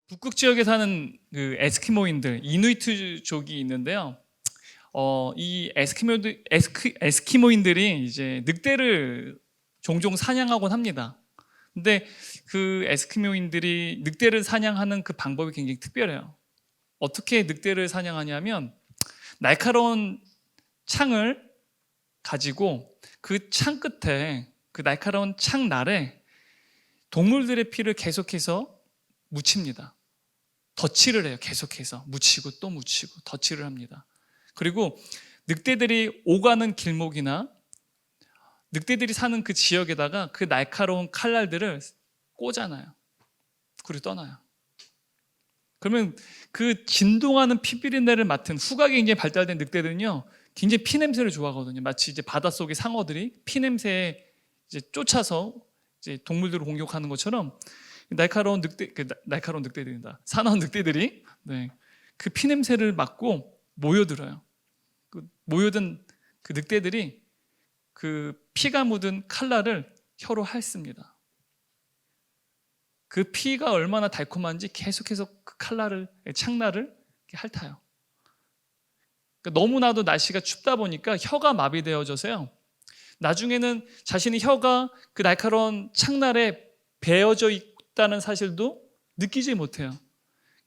북극 지역에 사는 그 에스키모인들, 이누이트족이 있는데요. 이 에스키모인들이 이제 늑대를 종종 사냥하곤 합니다. 근데 그 에스키모인들이 늑대를 사냥하는 그 방법이 굉장히 특별해요. 어떻게 늑대를 사냥하냐면 날카로운 창을 가지고 그 창 끝에, 그 날카로운 창날에 동물들의 피를 계속해서 묻힙니다. 덧칠을 해요. 계속해서 묻히고 또 묻히고 덧칠을 합니다. 그리고 늑대들이 오가는 길목이나 늑대들이 사는 그 지역에다가 그 날카로운 칼날들을 꽂아놔요. 그리고 떠나요. 그러면 그 진동하는 피비린내를 맡은 후각이 굉장히 발달된 늑대들은요, 굉장히 피 냄새를 좋아하거든요. 마치 이제 바닷속의 상어들이 피 냄새에 이제 쫓아서 이제 동물들을 공격하는 것처럼 날카로운 늑대들이다. 사나운 늑대들이 그 피 냄새를 맡고 모여들어요. 모여든 그 늑대들이 그 피가 묻은 칼날을 혀로 핥습니다. 그 피가 얼마나 달콤한지 계속해서 그 창날을 핥아요. 그러니까 너무나도 날씨가 춥다 보니까 혀가 마비되어져서요, 나중에는 자신의 혀가 그 날카로운 창날에 베어져 있다는 사실도 느끼지 못해요.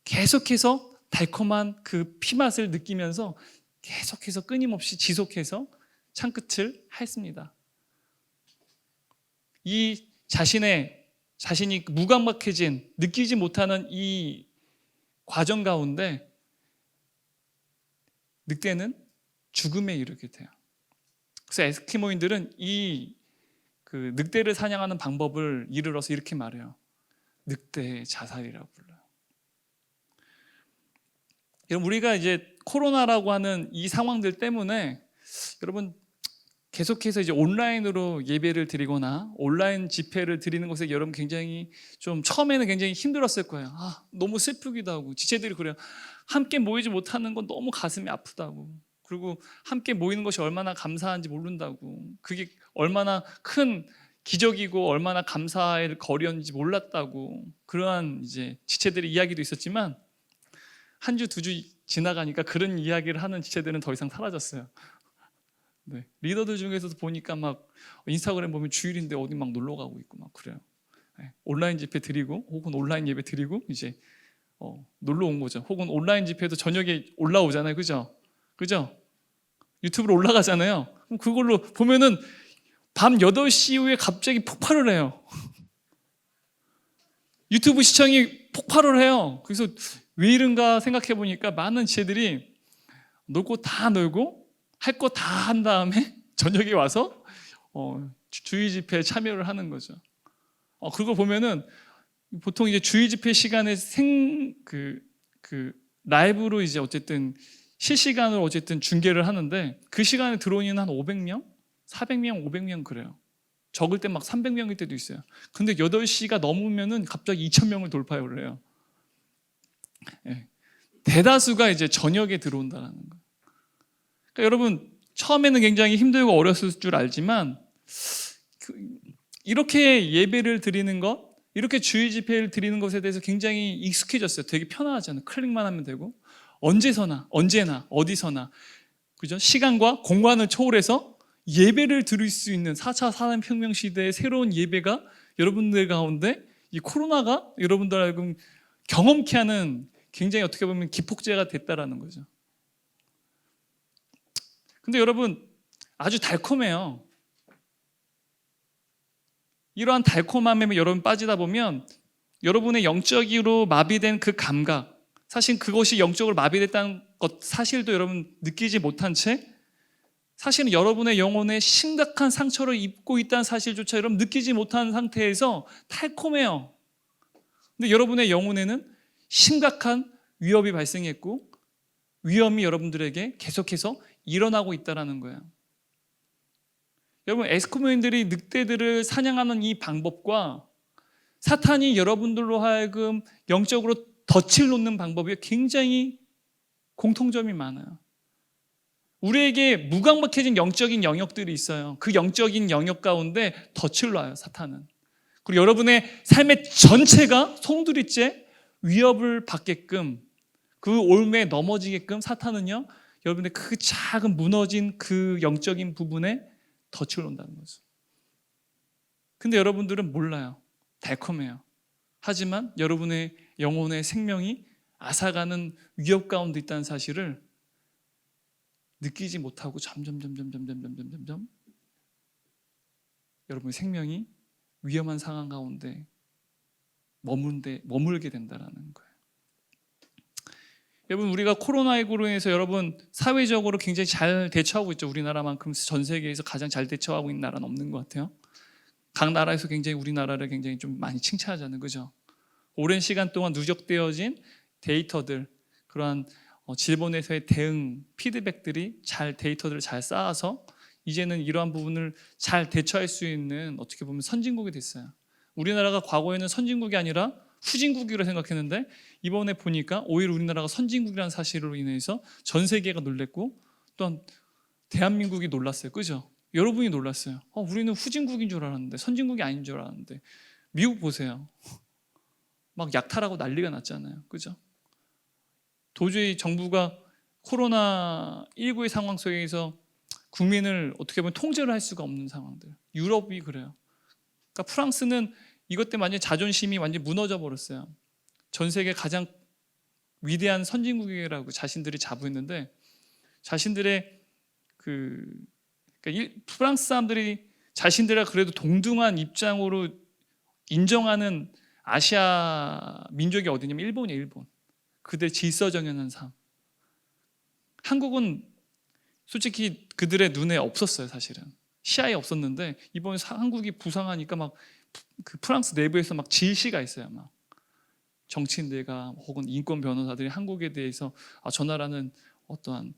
계속해서 달콤한 그 피맛을 느끼면서 계속해서 끊임없이 지속해서 창끝을 핥습니다. 이 자신이 무감각해진, 느끼지 못하는 이 과정 가운데 늑대는 죽음에 이르게 돼요. 그래서 에스키모인들은 그 늑대를 사냥하는 방법을 이르러서 이렇게 말해요. 늑대의 자살이라고 불러요. 여러분, 우리가 이제 코로나라고 하는 이 상황들 때문에 여러분 계속해서 이제 온라인으로 예배를 드리거나 온라인 집회를 드리는 것에 여러분 굉장히 좀 처음에는 굉장히 힘들었을 거예요. 너무 슬프기도 하고, 지체들이 그래요. 함께 모이지 못하는 건 너무 가슴이 아프다고, 그리고 함께 모이는 것이 얼마나 감사한지 모른다고, 그게 얼마나 큰 기적이고 얼마나 감사의 거리였는지 몰랐다고, 그러한 이제 지체들의 이야기도 있었지만 한 주, 두 주 지나가니까 그런 이야기를 하는 지체들은 더 이상 사라졌어요. 리더들 중에서도 보니까 막 인스타그램 보면 주일인데 어디 막 놀러 가고 있고 막 그래요. 온라인 집회 드리고 혹은 온라인 예배 드리고 이제 놀러 온 거죠. 혹은 온라인 집회도 저녁에 올라오잖아요. 그죠? 유튜브로 올라가잖아요. 그럼 그걸로 보면은 밤 8시 이후에 갑자기 폭발을 해요. 유튜브 시청이 폭발을 해요. 그래서 왜 이런가 생각해 보니까 많은 지체들이 다 놀고 할 거 다 한 다음에 저녁에 와서 주의 집회에 참여를 하는 거죠. 그걸 보면은 보통 이제 주의 집회 시간에 라이브로 이제 어쨌든 실시간으로 어쨌든 중계를 하는데, 그 시간에 들어오는 한 500명, 400명, 500명 그래요. 적을 때 막 300명일 때도 있어요. 근데 8시가 넘으면은 갑자기 2,000명을 돌파를 해요. 대다수가 이제 저녁에 들어온다는 거예요. 그러니까 여러분, 처음에는 굉장히 힘들고 어려웠을 줄 알지만 이렇게 예배를 드리는 것, 이렇게 주일 집회를 드리는 것에 대해서 굉장히 익숙해졌어요. 되게 편안하잖아요. 클릭만 하면 되고 언제나 어디서나, 그죠? 시간과 공간을 초월해서 예배를 드릴 수 있는 4차 산업혁명 시대의 새로운 예배가 여러분들 가운데 이 코로나가 여러분들 경험케 하는 굉장히 어떻게 보면 기폭제가 됐다라는 거죠. 근데 여러분, 아주 달콤해요. 이러한 달콤함에 여러분 빠지다 보면 여러분의 영적으로 마비된 그 감각, 사실 그것이 영적으로 마비됐다는 것 사실도 여러분 느끼지 못한 채 사실은 여러분의 영혼에 심각한 상처를 입고 있다는 사실조차 여러분 느끼지 못한 상태에서 달콤해요. 근데 여러분의 영혼에는 심각한 위협이 발생했고 위험이 여러분들에게 계속해서 일어나고 있다는 거예요. 여러분, 에스키모인들이 늑대들을 사냥하는 이 방법과 사탄이 여러분들로 하여금 영적으로 덫을 놓는 방법이 굉장히 공통점이 많아요. 우리에게 무감각해진 영적인 영역들이 있어요. 그 영적인 영역 가운데 덫을 놔요, 사탄은. 그리고 여러분의 삶의 전체가 송두리째 위협을 받게끔 그 올매에 넘어지게끔 사탄은요, 여러분의 그 작은 무너진 그 영적인 부분에 덫을 놓는다는 거죠. 근데 여러분들은 몰라요. 달콤해요. 하지만 여러분의 영혼의 생명이 앗아가는 위협 가운데 있다는 사실을 느끼지 못하고 점점 여러분의 생명이 위험한 상황 가운데 머물게 된다는 거예요. 여러분, 우리가 코로나19로 인해서 여러분 사회적으로 굉장히 잘 대처하고 있죠. 우리나라만큼 전 세계에서 가장 잘 대처하고 있는 나라는 없는 것 같아요. 각 나라에서 굉장히 우리나라를 굉장히 좀 많이 칭찬하잖아요, 그죠? 오랜 시간 동안 누적되어진 데이터들, 그러한 질본에서의 대응 피드백들이 데이터들을 잘 쌓아서 이제는 이러한 부분을 잘 대처할 수 있는, 어떻게 보면 선진국이 됐어요. 우리나라가 과거에는 선진국이 아니라 후진국이라고 생각했는데 이번에 보니까 오히려 우리나라가 선진국이라는 사실로 인해서 전 세계가 놀랬고 또한 대한민국이 놀랐어요, 그죠? 여러분이 놀랐어요. 우리는 후진국인 줄 알았는데, 선진국이 아닌 줄 알았는데. 미국 보세요. 막 약탈하고 난리가 났잖아요, 그죠? 도저히 정부가 코로나19의 상황 속에서 국민을 어떻게 보면 통제를 할 수가 없는 상황들. 유럽이 그래요. 그러니까 프랑스는 이것 때문에 완전 자존심이 완전 무너져 버렸어요. 전 세계 가장 위대한 선진국이라고 자신들이 자부했는데, 자신들의 그러니까 프랑스 사람들이 자신들과 그래도 동등한 입장으로 인정하는 아시아 민족이 어디냐면 일본이에요, 일본. 그들 질서정연한 삶. 한국은 솔직히 그들의 눈에 없었어요, 사실은. 시야에 없었는데 이번에 한국이 부상하니까 막 그 프랑스 내부에서 막 질시가 있어요. 막 정치인들과 혹은 인권 변호사들이 한국에 대해서 저 나라는 어떠한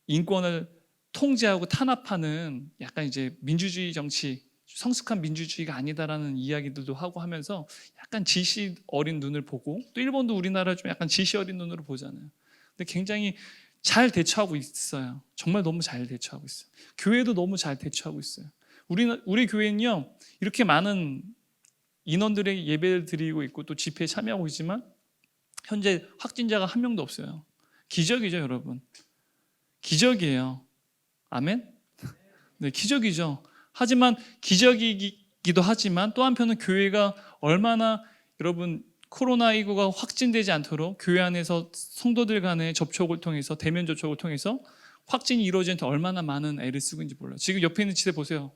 인권을 통제하고 탄압하는 약간 이제 민주주의 정치, 성숙한 민주주의가 아니다라는 이야기들도 하고 하면서 약간 지시 어린 눈을 보고, 또 일본도 우리나라 좀 약간 지시 어린 눈으로 보잖아요. 근데 굉장히 잘 대처하고 있어요. 정말 너무 잘 대처하고 있어요. 교회도 너무 잘 대처하고 있어요. 우리 교회는요, 이렇게 많은 인원들의 예배를 드리고 있고 또 집회에 참여하고 있지만 현재 확진자가 한 명도 없어요. 기적이죠, 여러분. 기적이에요. 아멘? 네, 기적이죠. 하지만 기적이기도 하지만 또 한편은 교회가 얼마나 여러분 코로나19가 확진되지 않도록 교회 안에서 성도들 간의 접촉을 통해서, 대면 접촉을 통해서 확진이 이루어지는데 얼마나 많은 애를 쓰고 있는지 몰라요. 지금 옆에 있는 지대 보세요.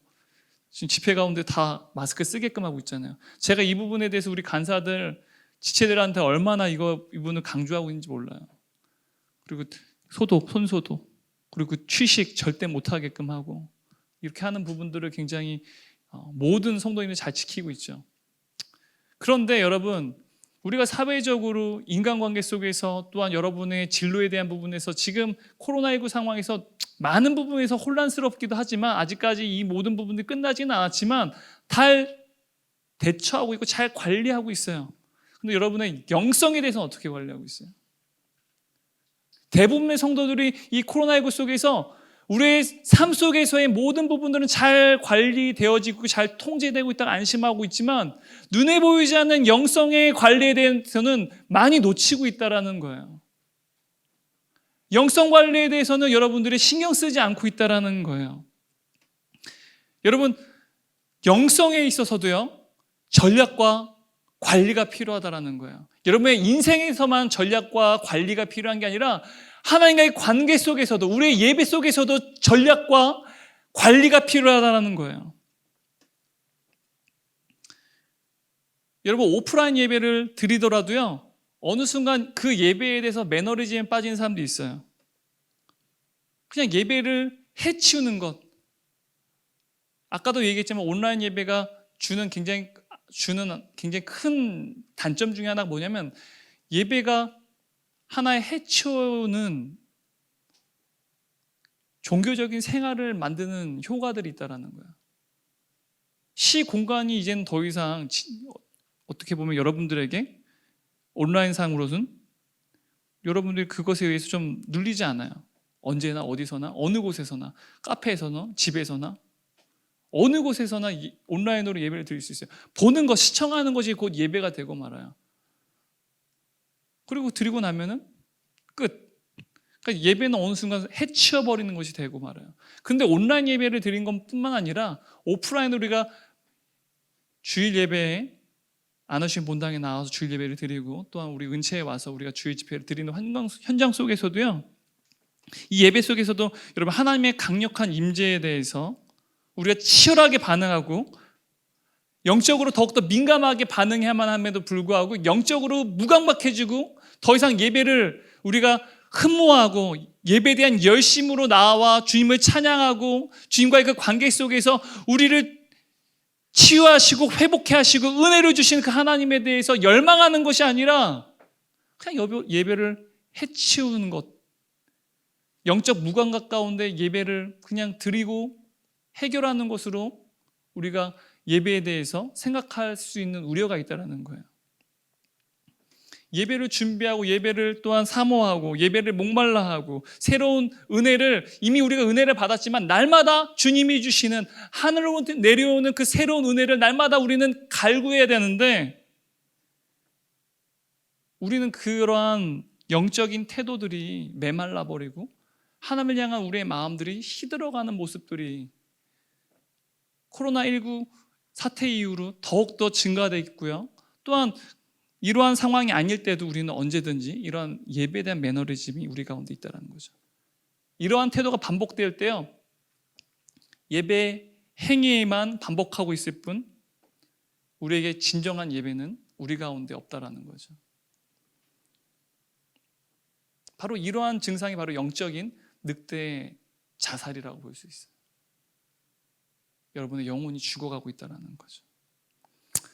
지금 집회 가운데 다 마스크 쓰게끔 하고 있잖아요. 제가 이 부분에 대해서 우리 간사들, 지체들한테 얼마나 이분을 강조하고 있는지 몰라요. 그리고 소독, 손소독, 그리고 취식 절대 못하게끔 하고, 이렇게 하는 부분들을 굉장히 모든 성도님들이 잘 지키고 있죠. 그런데 여러분, 우리가 사회적으로 인간관계 속에서 또한 여러분의 진로에 대한 부분에서 지금 코로나19 상황에서 많은 부분에서 혼란스럽기도 하지만 아직까지 이 모든 부분들이 끝나지는 않았지만 잘 대처하고 있고 잘 관리하고 있어요. 근데 여러분의 영성에 대해서는 어떻게 관리하고 있어요? 대부분의 성도들이 이 코로나19 속에서 우리의 삶 속에서의 모든 부분들은 잘 관리되어지고 잘 통제되고 있다고 안심하고 있지만 눈에 보이지 않는 영성의 관리에 대해서는 많이 놓치고 있다는 거예요. 영성 관리에 대해서는 여러분들이 신경 쓰지 않고 있다는 거예요. 여러분, 영성에 있어서도요, 전략과 관리가 필요하다는 거예요. 여러분의 인생에서만 전략과 관리가 필요한 게 아니라 하나님과의 관계 속에서도, 우리의 예배 속에서도 전략과 관리가 필요하다는 거예요. 여러분, 오프라인 예배를 드리더라도요, 어느 순간 그 예배에 대해서 매너리즘에 빠지는 사람도 있어요. 그냥 예배를 해치우는 것. 아까도 얘기했지만 온라인 예배가 주는 굉장히 큰 단점 중에 하나가 뭐냐면 예배가 하나의 해치우는 종교적인 생활을 만드는 효과들이 있다는 거예요. 시 공간이 이제는 더 이상 어떻게 보면 여러분들에게 온라인상으로는 여러분들이 그것에 의해서 좀 눌리지 않아요. 언제나 어디서나 어느 곳에서나 카페에서나 집에서나 어느 곳에서나 온라인으로 예배를 드릴 수 있어요. 보는 것, 시청하는 것이 곧 예배가 되고 말아요. 그리고 드리고 나면은 끝. 그러니까 예배는 어느 순간 해치워버리는 것이 되고 말아요. 근데 온라인 예배를 드린 것뿐만 아니라 오프라인으로 우리가 주일 예배에 안으신 본당에 나와서 주일 예배를 드리고 또한 우리 은채에 와서 우리가 주일 집회를 드리는 현장 속에서도요, 이 예배 속에서도 여러분 하나님의 강력한 임재에 대해서 우리가 치열하게 반응하고 영적으로 더욱더 민감하게 반응해야만 함에도 불구하고 영적으로 무감각해지고 더 이상 예배를 우리가 흠모하고 예배에 대한 열심으로 나와 주님을 찬양하고 주님과의 그 관계 속에서 우리를 치유하시고 회복해 하시고 은혜를 주시는 그 하나님에 대해서 열망하는 것이 아니라 그냥 예배를 해치우는 것, 영적 무감각 가운데 예배를 그냥 드리고 해결하는 것으로 우리가 예배에 대해서 생각할 수 있는 우려가 있다는 거예요. 예배를 준비하고 예배를 또한 사모하고 예배를 목말라 하고 새로운 은혜를 이미 우리가 은혜를 받았지만 날마다 주님이 주시는 하늘로 내려오는 그 새로운 은혜를 날마다 우리는 갈구해야 되는데 우리는 그러한 영적인 태도들이 메말라 버리고 하나님을 향한 우리의 마음들이 시들어가는 모습들이 코로나19 사태 이후로 더욱더 증가되어 있고요. 또한 이러한 상황이 아닐 때도 우리는 언제든지 이러한 예배에 대한 매너리즘이 우리 가운데 있다는 거죠. 이러한 태도가 반복될 때요, 예배 행위에만 반복하고 있을 뿐 우리에게 진정한 예배는 우리 가운데 없다라는 거죠. 바로 이러한 증상이 바로 영적인 늑대의 자살이라고 볼 수 있어요. 여러분의 영혼이 죽어가고 있다는 거죠.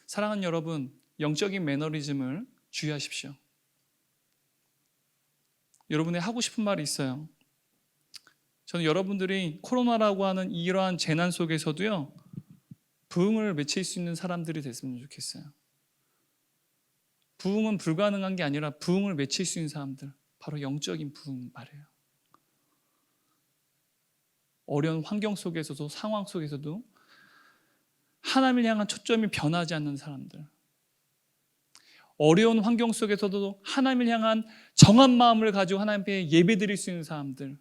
사랑하는 여러분, 영적인 매너리즘을 주의하십시오. 여러분이 하고 싶은 말이 있어요. 저는 여러분들이 코로나라고 하는 이러한 재난 속에서도요, 부흥을 외칠 수 있는 사람들이 됐으면 좋겠어요. 부흥은 불가능한 게 아니라 부흥을 외칠 수 있는 사람들, 바로 영적인 부흥 말이에요. 어려운 환경 속에서도 상황 속에서도 하나님을 향한 초점이 변하지 않는 사람들, 어려운 환경 속에서도 하나님을 향한 정한 마음을 가지고 하나님께 예배드릴 수 있는 사람들,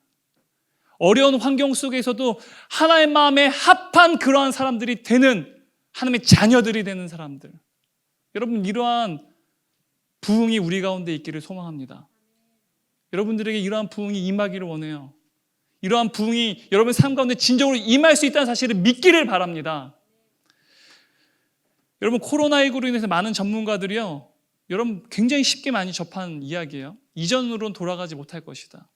어려운 환경 속에서도 하나님의 마음에 합한 그러한 사람들이 되는 하나님의 자녀들이 되는 사람들, 여러분 이러한 부흥이 우리 가운데 있기를 소망합니다. 여러분들에게 이러한 부흥이 임하기를 원해요. 이러한 부흥이 여러분 삶 가운데 진정으로 임할 수 있다는 사실을 믿기를 바랍니다. 여러분 코로나19로 인해서 많은 전문가들이요, 여러분 굉장히 쉽게 많이 접한 이야기예요. 이전으로는 돌아가지 못할 것이다.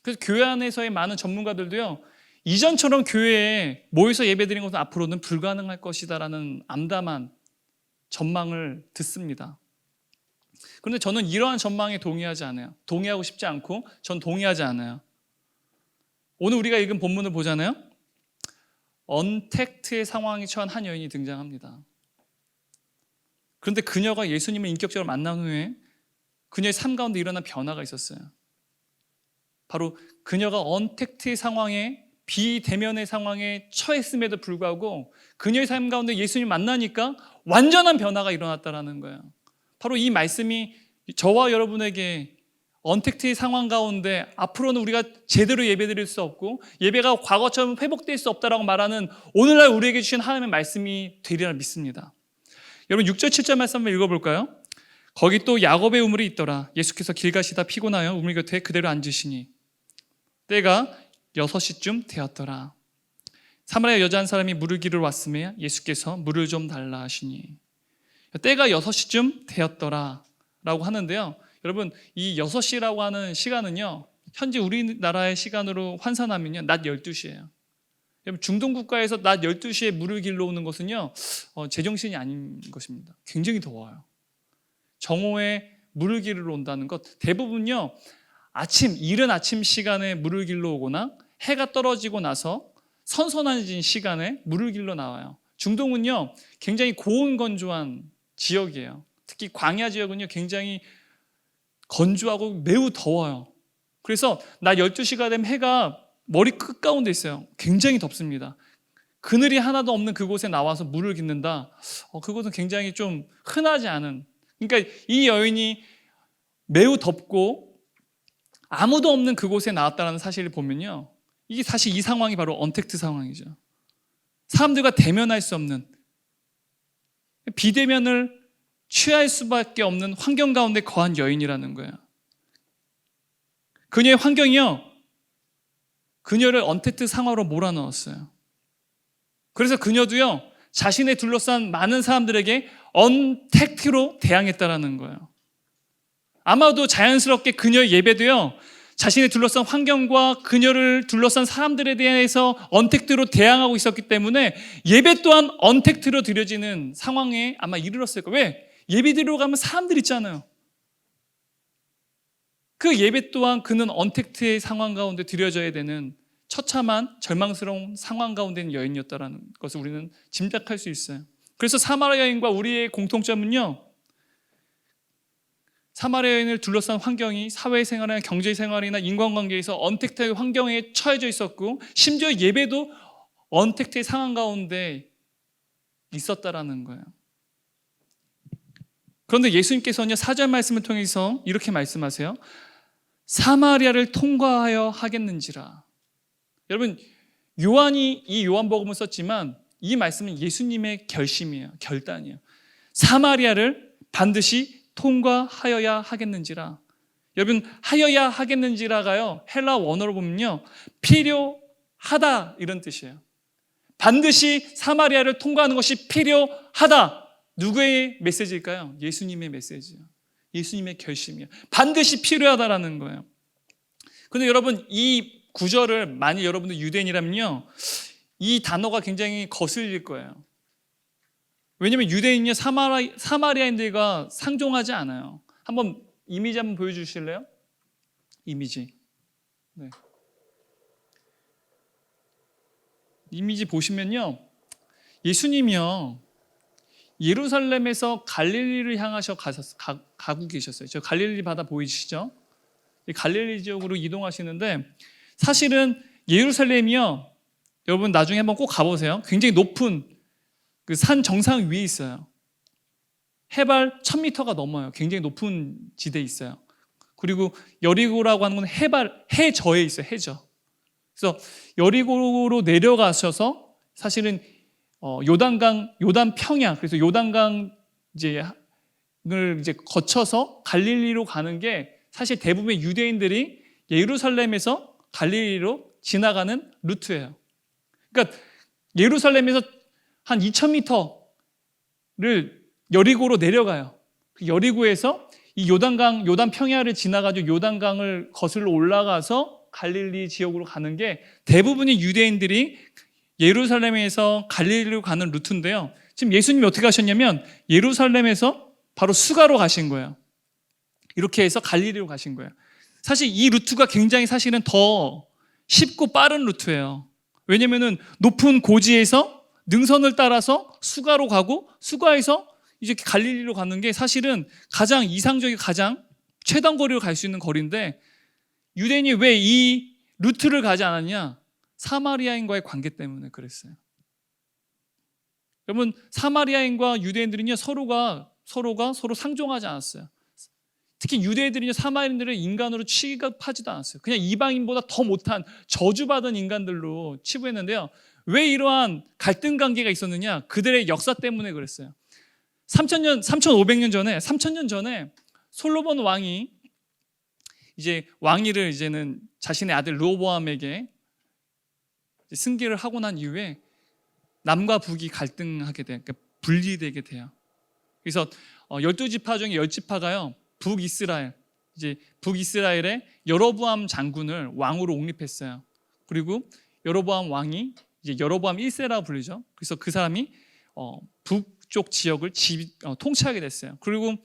그래서 교회 안에서의 많은 전문가들도요, 이전처럼 교회에 모여서 예배드리는 것은 앞으로는 불가능할 것이다라는 암담한 전망을 듣습니다. 그런데 저는 이러한 전망에 동의하지 않아요. 동의하고 싶지 않고 전 동의하지 않아요. 오늘 우리가 읽은 본문을 보잖아요. 언택트의 상황에 처한 한 여인이 등장합니다. 그런데 그녀가 예수님을 인격적으로 만난 후에 그녀의 삶 가운데 일어난 변화가 있었어요. 바로 그녀가 언택트의 상황에, 비대면의 상황에 처했음에도 불구하고 그녀의 삶 가운데 예수님 만나니까 완전한 변화가 일어났다는 거예요. 바로 이 말씀이 저와 여러분에게 언택트의 상황 가운데 앞으로는 우리가 제대로 예배드릴 수 없고 예배가 과거처럼 회복될 수 없다라고 말하는 오늘날 우리에게 주신 하나님의 말씀이 되리라 믿습니다. 여러분 6절 7절 말씀 한번 읽어볼까요? 거기 또 야곱의 우물이 있더라. 예수께서 길 가시다 피곤하여 우물 곁에 그대로 앉으시니 때가 6시쯤 되었더라. 사마리아 여자 한 사람이 물을 기르러 왔음에 예수께서 물을 좀 달라 하시니 때가 6시쯤 되었더라 라고 하는데요, 여러분 이 6시라고 하는 시간은요, 현재 우리나라의 시간으로 환산하면요 낮 12시예요. 중동 국가에서 낮 12시에 물을 길러 오는 것은요 제정신이 아닌 것입니다. 굉장히 더워요. 정오에 물을 길러 온다는 것, 대부분요 이른 아침 시간에 물을 길러 오거나 해가 떨어지고 나서 선선해진 시간에 물을 길러 나와요. 중동은요 굉장히 고온건조한 지역이에요. 특히 광야 지역은요 굉장히 건조하고 매우 더워요. 그래서 낮 12시가 되면 해가 머리 끝가운데 있어요. 굉장히 덥습니다. 그늘이 하나도 없는 그곳에 나와서 물을 깃는다. 그것은 굉장히 좀 흔하지 않은, 그러니까 이 여인이 매우 덥고 아무도 없는 그곳에 나왔다는 사실을 보면요, 이게 사실 이 상황이 바로 언택트 상황이죠. 사람들과 대면할 수 없는, 비대면을 취할 수밖에 없는 환경 가운데 거한 여인이라는 거예요. 그녀의 환경이요, 그녀를 언택트 상황으로 몰아넣었어요. 그래서 그녀도요, 자신의 둘러싼 많은 사람들에게 언택트로 대항했다라는 거예요. 아마도 자연스럽게 그녀의 예배도요, 자신의 둘러싼 환경과 그녀를 둘러싼 사람들에 대해서 언택트로 대항하고 있었기 때문에 예배 또한 언택트로 드려지는 상황에 아마 이르렀을 거예요. 왜? 예배 드리러 가면 사람들 있잖아요. 그 예배 또한 그는 언택트의 상황 가운데 드려져야 되는 처참한 절망스러운 상황 가운데 있는 여인이었다는 것을 우리는 짐작할 수 있어요. 그래서 사마리아 여인과 우리의 공통점은요, 사마리아 여인을 둘러싼 환경이 사회생활이나 경제생활이나 인간관계에서 언택트의 환경에 처해져 있었고, 심지어 예배도 언택트의 상황 가운데 있었다라는 거예요. 그런데 예수님께서는 4절 말씀을 통해서 이렇게 말씀하세요. 사마리아를 통과하여 하겠는지라. 여러분, 요한이 이 요한복음을 썼지만 이 말씀은 예수님의 결심이에요. 결단이에요. 사마리아를 반드시 통과하여야 하겠는지라. 여러분, 하여야 하겠는지라가요, 헬라 원어로 보면요, 필요하다 이런 뜻이에요. 반드시 사마리아를 통과하는 것이 필요하다. 누구의 메시지일까요? 예수님의 메시지예요. 예수님의 결심이에요. 반드시 필요하다라는 거예요. 그런데 여러분, 이 구절을 만약 여러분들 유대인이라면요, 이 단어가 굉장히 거슬릴 거예요. 왜냐하면 유대인이 사마리아인들과 상종하지 않아요. 한번 이미지 한번 보여주실래요? 이미지. 네. 이미지 보시면요, 예수님이요, 예루살렘에서 갈릴리를 향하셔 가고 계셨어요. 저 갈릴리 바다 보이시죠? 갈릴리 지역으로 이동하시는데, 사실은 예루살렘이요, 여러분 나중에 한번 꼭 가보세요. 굉장히 높은 그 산 정상 위에 있어요. 해발 1000m가 넘어요. 굉장히 높은 지대에 있어요. 그리고 여리고라고 하는 건 해저에 있어요. 해저. 그래서 여리고로 내려가셔서 사실은 요단 평야, 그래서 요단강 을 거쳐서 갈릴리로 가는 게 사실 대부분의 유대인들이 예루살렘에서 갈릴리로 지나가는 루트예요. 그러니까 예루살렘에서 한 2000m를 여리고로 내려가요. 여리고에서 이 요단 평야를 지나가지고 요단강을 거슬러 올라가서 갈릴리 지역으로 가는 게 대부분의 유대인들이 예루살렘에서 갈릴리로 가는 루트인데요. 지금 예수님이 어떻게 하셨냐면 예루살렘에서 바로 수가로 가신 거예요. 이렇게 해서 갈릴리로 가신 거예요. 사실 이 루트가 굉장히 사실은 더 쉽고 빠른 루트예요. 왜냐면은 높은 고지에서 능선을 따라서 수가로 가고, 수가에서 이제 갈릴리로 가는 게 사실은 가장 이상적이고 가장 최단 거리로 갈 수 있는 거리인데, 유대인이 왜 이 루트를 가지 않았냐? 사마리아인과의 관계 때문에 그랬어요. 여러분, 사마리아인과 유대인들은요, 서로 상종하지 않았어요. 특히 유대인들은요, 사마리아인들을 인간으로 취급하지도 않았어요. 그냥 이방인보다 더 못한 저주받은 인간들로 치부했는데요. 왜 이러한 갈등 관계가 있었느냐? 그들의 역사 때문에 그랬어요. 3,500년 전에 솔로몬 왕이 이제 왕위를 이제는 자신의 아들 르호보암에게 승계를 하고 난 이후에 남과 북이 갈등하게 돼요. 그러니까 분리되게 돼요. 그래서 12지파 중에 10지파가요, 북이스라엘의 여로보암 장군을 왕으로 옹립했어요. 그리고 여로보암 왕이 이제 여로보암 1세라고 불리죠. 그래서 그 사람이 북쪽 지역을 통치하게 됐어요. 그리고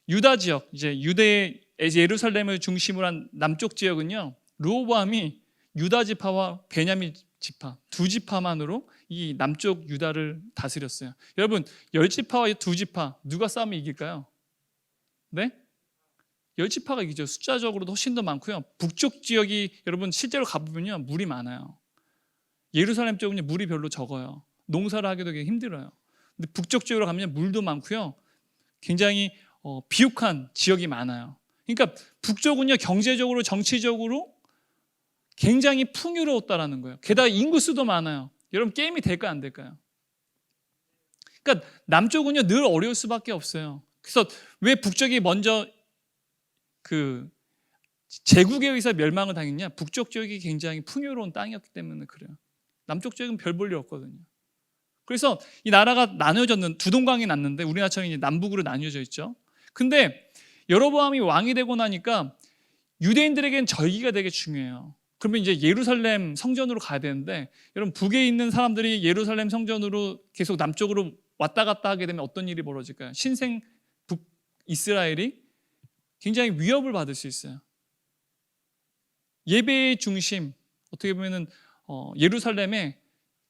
유다 지역, 이제 유대의 예루살렘을 중심으로 한 남쪽 지역은요, 르호보암이 유다 지파와 베냐민 지파 두 지파만으로 이 남쪽 유다를 다스렸어요. 여러분, 10지파와 2지파 누가 싸우면 이길까요? 네? 10지파가 이기죠. 숫자적으로도 훨씬 더 많고요. 북쪽 지역이 여러분 실제로 가보면요, 물이 많아요. 예루살렘 쪽은 물이 별로 적어요. 농사를 하기도 되게 힘들어요. 근데 북쪽 지역으로 가면 물도 많고요. 굉장히 비옥한 지역이 많아요. 그러니까 북쪽은요 경제적으로 정치적으로 굉장히 풍요로웠다라는 거예요. 게다가 인구수도 많아요. 여러분 게임이 될까요 안 될까요? 그러니까 남쪽은요 늘 어려울 수밖에 없어요. 그래서 왜 북쪽이 먼저 그 제국에 의해서 멸망을 당했냐? 북쪽 지역이 굉장히 풍요로운 땅이었기 때문에 그래요. 남쪽 지역은 별 볼 일 없거든요. 그래서 이 나라가 두 동강이 났는데 우리나라처럼 이제 남북으로 나뉘어져 있죠. 근데 여로보암이 왕이 되고 나니까 유대인들에게는 절기가 되게 중요해요. 그러면 이제 예루살렘 성전으로 가야 되는데 여러분 북에 있는 사람들이 예루살렘 성전으로 계속 남쪽으로 왔다 갔다 하게 되면 어떤 일이 벌어질까요? 신생 북이스라엘이 굉장히 위협을 받을 수 있어요. 예배의 중심 어떻게 보면은 예루살렘에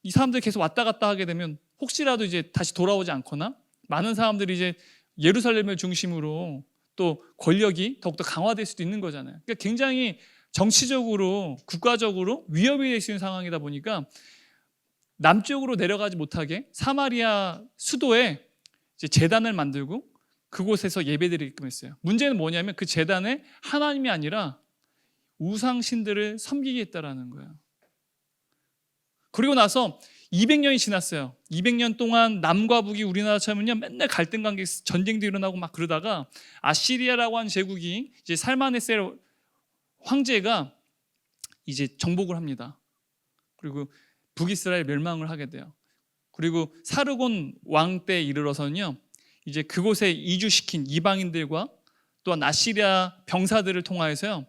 이 사람들이 계속 왔다 갔다 하게 되면 혹시라도 이제 다시 돌아오지 않거나 많은 사람들이 이제 예루살렘을 중심으로 또 권력이 더욱더 강화될 수도 있는 거잖아요. 그러니까 굉장히 정치적으로 국가적으로 위협이 될 수 있는 상황이다 보니까 남쪽으로 내려가지 못하게 사마리아 수도에 이제 제단을 만들고 그곳에서 예배드리게끔 했어요. 문제는 뭐냐면 그 제단에 하나님이 아니라 우상 신들을 섬기게 했다라는 거예요. 그리고 나서 200년이 지났어요. 200년 동안 남과 북이 우리나라처럼요 맨날 갈등 관계 전쟁도 일어나고 막 그러다가 아시리아라고 하는 제국이 이제 살마네셀 황제가 이제 정복을 합니다. 그리고 북이스라엘 멸망을 하게 돼요. 그리고 사르곤 왕 때에 이르러서는요 이제 그곳에 이주시킨 이방인들과 또한 아시리아 병사들을 통하여서요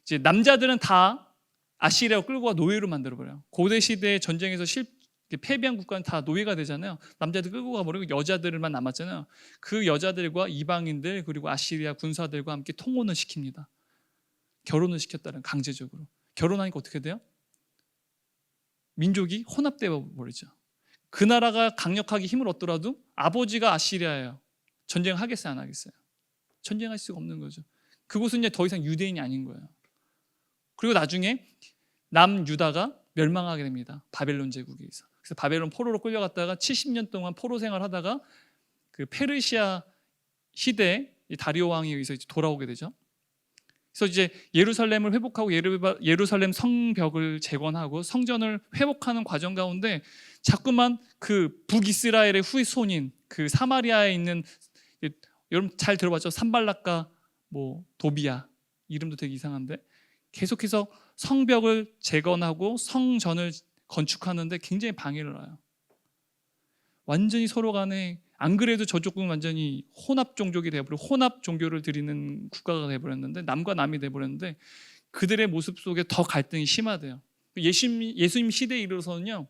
이제 남자들은 다 아시리아로 끌고 와 노예로 만들어버려요. 고대 시대의 전쟁에서 패배한 국가는 다 노예가 되잖아요. 남자들 끌고 가버리고 여자들만 남았잖아요. 그 여자들과 이방인들 그리고 아시리아 군사들과 함께 통혼을 시킵니다. 결혼을 시켰다는 강제적으로. 결혼하니까 어떻게 돼요? 민족이 혼합되어 버리죠. 그 나라가 강력하게 힘을 얻더라도 아버지가 아시리아예요. 전쟁하겠어요 안 하겠어요? 전쟁할 수가 없는 거죠. 그곳은 이제 더 이상 유대인이 아닌 거예요. 그리고 나중에 남유다가 멸망하게 됩니다. 바벨론 제국에 의해서. 그래서 바벨론 포로로 끌려갔다가 70년 동안 포로 생활하다가 그 페르시아 시대 다리오 왕에 의해서 이제 돌아오게 되죠. 그래서 이제 예루살렘을 회복하고 예루살렘 성벽을 재건하고 성전을 회복하는 과정 가운데 자꾸만 그 북이스라엘의 후손인 그 사마리아에 있는 여러분 잘 들어봤죠? 산발락과 뭐 도비야 이름도 되게 이상한데 계속해서 성벽을 재건하고 성전을 건축하는데 굉장히 방해를 해요. 완전히 서로 간에 안 그래도 저쪽은 완전히 혼합 종족이 되어버리고 혼합 종교를 드리는 국가가 되어버렸는데 남과 남이 되어버렸는데 그들의 모습 속에 더 갈등이 심화돼요. 예수님 시대에 이르러서는요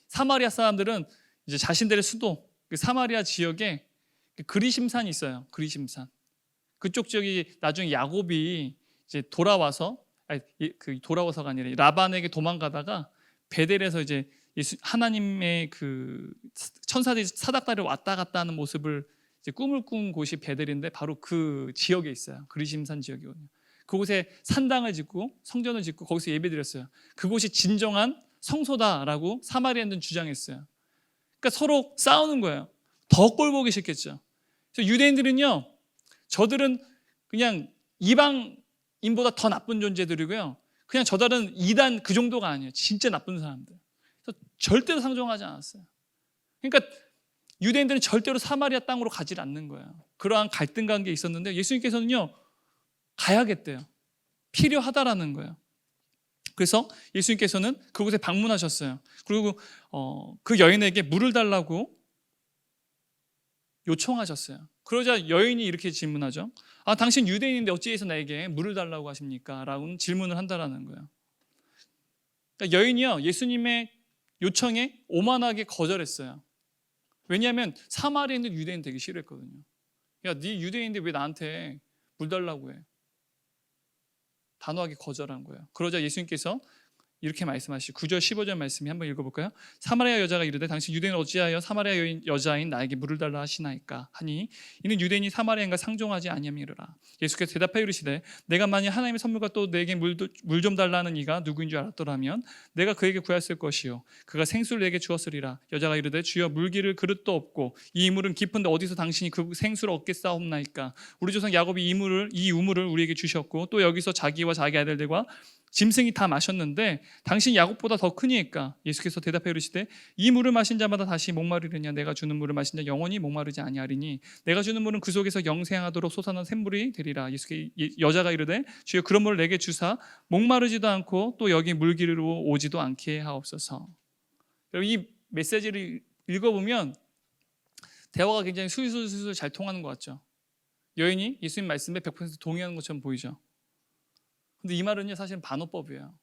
사마리아 사람들은 이제 자신들의 수도 그 사마리아 지역에 그리심산이 있어요. 그리심산 그쪽 지역이 나중에 야곱이 이제 돌아와서가 아니라 라반에게 도망가다가 베델에서 이제 하나님의 그 천사들이 사닥다리를 왔다 갔다 하는 모습을 이제 꿈을 꾼 곳이 베델인데 바로 그 지역에 있어요. 그리심산 지역이거든요. 그곳에 산당을 짓고 성전을 짓고 거기서 예배드렸어요. 그곳이 진정한 성소다라고 사마리아인들은 주장했어요. 그러니까 서로 싸우는 거예요. 더 꼴보기 싫겠죠. 그래서 유대인들은요, 저들은 그냥 이방인보다 더 나쁜 존재들이고요. 그냥 저들은 이단 그 정도가 아니에요. 진짜 나쁜 사람들. 그래서 절대로 상종하지 않았어요. 그러니까 유대인들은 절대로 사마리아 땅으로 가지 않는 거예요. 그러한 갈등 관계에 있었는데 예수님께서는요 가야겠대요. 필요하다라는 거예요. 그래서 예수님께서는 그곳에 방문하셨어요. 그리고 그 여인에게 물을 달라고 요청하셨어요. 그러자 여인이 이렇게 질문하죠. 당신 유대인인데 어찌해서 나에게 물을 달라고 하십니까? 라고 질문을 한다라는 거예요. 그러니까 여인이요 예수님의 요청에 오만하게 거절했어요. 왜냐하면 사마리아인들 유대인 되게 싫어했거든요. 야, 네 유대인인데 왜 나한테 물 달라고 해? 단호하게 거절한 거예요. 그러자 예수님께서 이렇게 말씀하시고 9절 15절 말씀이 한번 읽어볼까요? 사마리아 여자가 이르되 당신 유대인은 어찌하여 사마리아 여자인 나에게 물을 달라 하시나이까 하니 이는 유대인이 사마리아인과 상종하지 아니함이라. 예수께서 대답하여 이르시되 내가 만일 하나님의 선물과 또 내게 물 좀 달라는 이가 누구인 줄 알았더라면 내가 그에게 구하였을 것이요 그가 생수를 내게 주었으리라. 여자가 이르되 주여 물기를 그릇도 없고 이 이물은 깊은데 어디서 당신이 그 생수를 얻겠사옵나이까. 우리 조상 야곱이 이 우물을 우리에게 주셨고 또 여기서 자기와 자기 아들들과 짐승이 다 마셨는데 당신 야곱보다 더 크니까. 예수께서 대답하여 이르시되 이 물을 마신 자마다 다시 목마르느냐. 내가 주는 물을 마신 자 영원히 목마르지 아니하리니 내가 주는 물은 그 속에서 영생하도록 솟아난 샘물이 되리라. 여자가 이르되 주여 그런 물을 내게 주사 목마르지도 않고 또 여기 물기로 오지도 않게 하옵소서. 여러분 이 메시지를 읽어보면 대화가 굉장히 술술술 잘 통하는 것 같죠. 여인이 예수님 말씀에 100% 동의하는 것처럼 보이죠. 근데 이 말은요 사실은 반어법이에요.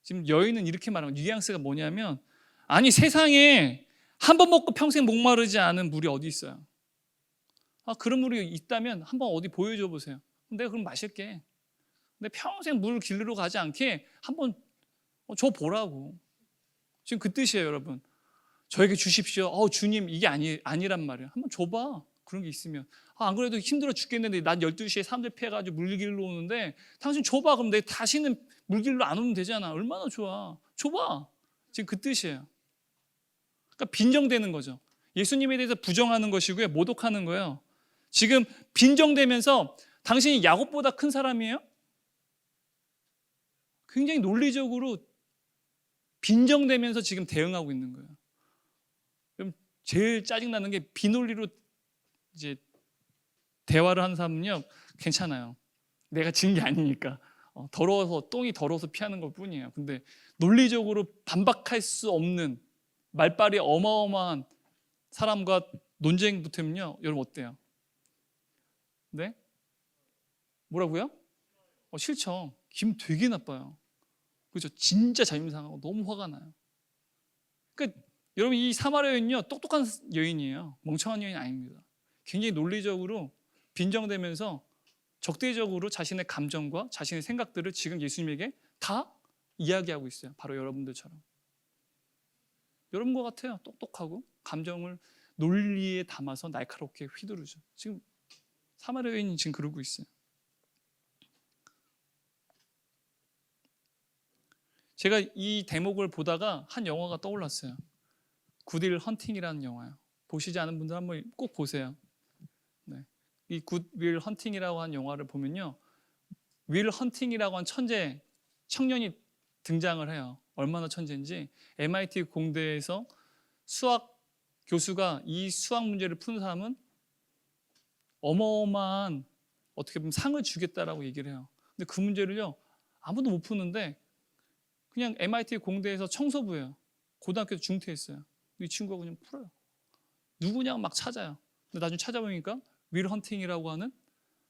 지금 여인은 이렇게 말하는 뉘앙스가 뭐냐면 아니 세상에 한 번 먹고 평생 목마르지 않은 물이 어디 있어요. 그런 물이 있다면 한번 어디 보여줘 보세요. 내가 그럼 마실게. 근데 평생 물 길르러 가지 않게 한번 줘 보라고. 지금 그 뜻이에요 여러분. 저에게 주십시오. 주님 이게 아니란 말이에요. 한번 줘봐. 그런 게 있으면 안 그래도 힘들어 죽겠는데 난 12시에 사람들 피해가지고 물길로 오는데 당신 줘봐. 그럼 내가 다시는 물길로 안 오면 되잖아. 얼마나 좋아. 줘봐. 지금 그 뜻이에요. 그러니까 빈정대는 거죠. 예수님에 대해서 부정하는 것이고요. 모독하는 거예요. 지금 빈정대면서 당신이 야곱보다 큰 사람이에요? 굉장히 논리적으로 빈정대면서 지금 대응하고 있는 거예요. 그럼 제일 짜증나는 게 비논리로 이제 대화를 하는 사람은요 괜찮아요. 내가 진 게 아니니까 더러워서 똥이 더러워서 피하는 것 뿐이에요. 근데 논리적으로 반박할 수 없는 말빨이 어마어마한 사람과 논쟁 붙으면요 여러분 어때요? 네? 뭐라고요? 싫죠. 기분 되게 나빠요. 그렇죠? 진짜 자존심 상하고 너무 화가 나요. 그러니까 여러분 이 사마리아 여인은요 똑똑한 여인이에요. 멍청한 여인이 아닙니다. 굉장히 논리적으로 빈정대면서 적대적으로 자신의 감정과 자신의 생각들을 지금 예수님에게 다 이야기하고 있어요. 바로 여러분들처럼. 여러분과 같아요. 똑똑하고 감정을 논리에 담아서 날카롭게 휘두르죠. 지금 사마리아 여인이 지금 그러고 있어요. 제가 이 대목을 보다가 한 영화가 떠올랐어요. 굿윌 헌팅이라는 영화요. 보시지 않은 분들 한번 꼭 보세요. 네. 이 굿윌 헌팅이라고 한 영화를 보면요, 윌 헌팅이라고 한 천재 청년이 등장을 해요. 얼마나 천재인지 MIT 공대에서 수학 교수가 이 수학 문제를 푸는 사람은 어마어마한 어떻게 보면 상을 주겠다라고 얘기를 해요. 근데 그 문제를요 아무도 못 푸는데 그냥 MIT 공대에서 청소부예요. 고등학교 중퇴했어요. 이 친구가 그냥 풀어요. 누구냐 막 찾아요. 근데 나중에 찾아보니까 윌 헌팅이라고 하는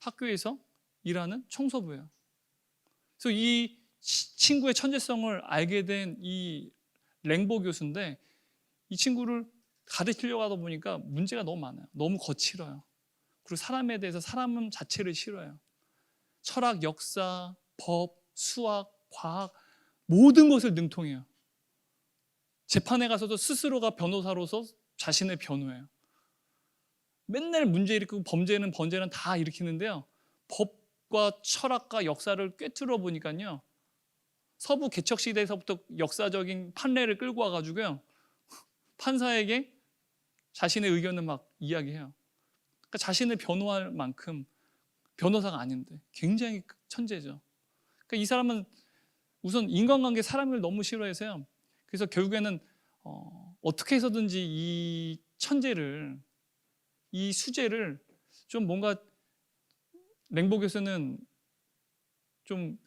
학교에서 일하는 청소부예요. 그래서 이 친구의 천재성을 알게 된 이 랭보 교수인데 이 친구를 가르치려고 하다 보니까 문제가 너무 많아요. 너무 거칠어요. 그리고 사람에 대해서 사람 자체를 싫어해요. 철학, 역사, 법, 수학, 과학 모든 것을 능통해요. 재판에 가서도 스스로가 변호사로서 자신을 변호해요. 맨날 문제 일으키고 범죄는 다 일으키는데요. 법과 철학과 역사를 꿰뚫어 보니까요. 서부 개척 시대에서부터 역사적인 판례를 끌고 와가지고요. 판사에게 자신의 의견을 막 이야기해요. 그러니까 자신을 변호할 만큼 변호사가 아닌데 굉장히 천재죠. 그러니까 이 사람은 우선 인간관계 사람을 너무 싫어해서요. 그래서 결국에는 어떻게 해서든지 이 천재를 이 수재를 좀 뭔가 랭보 교수는 좀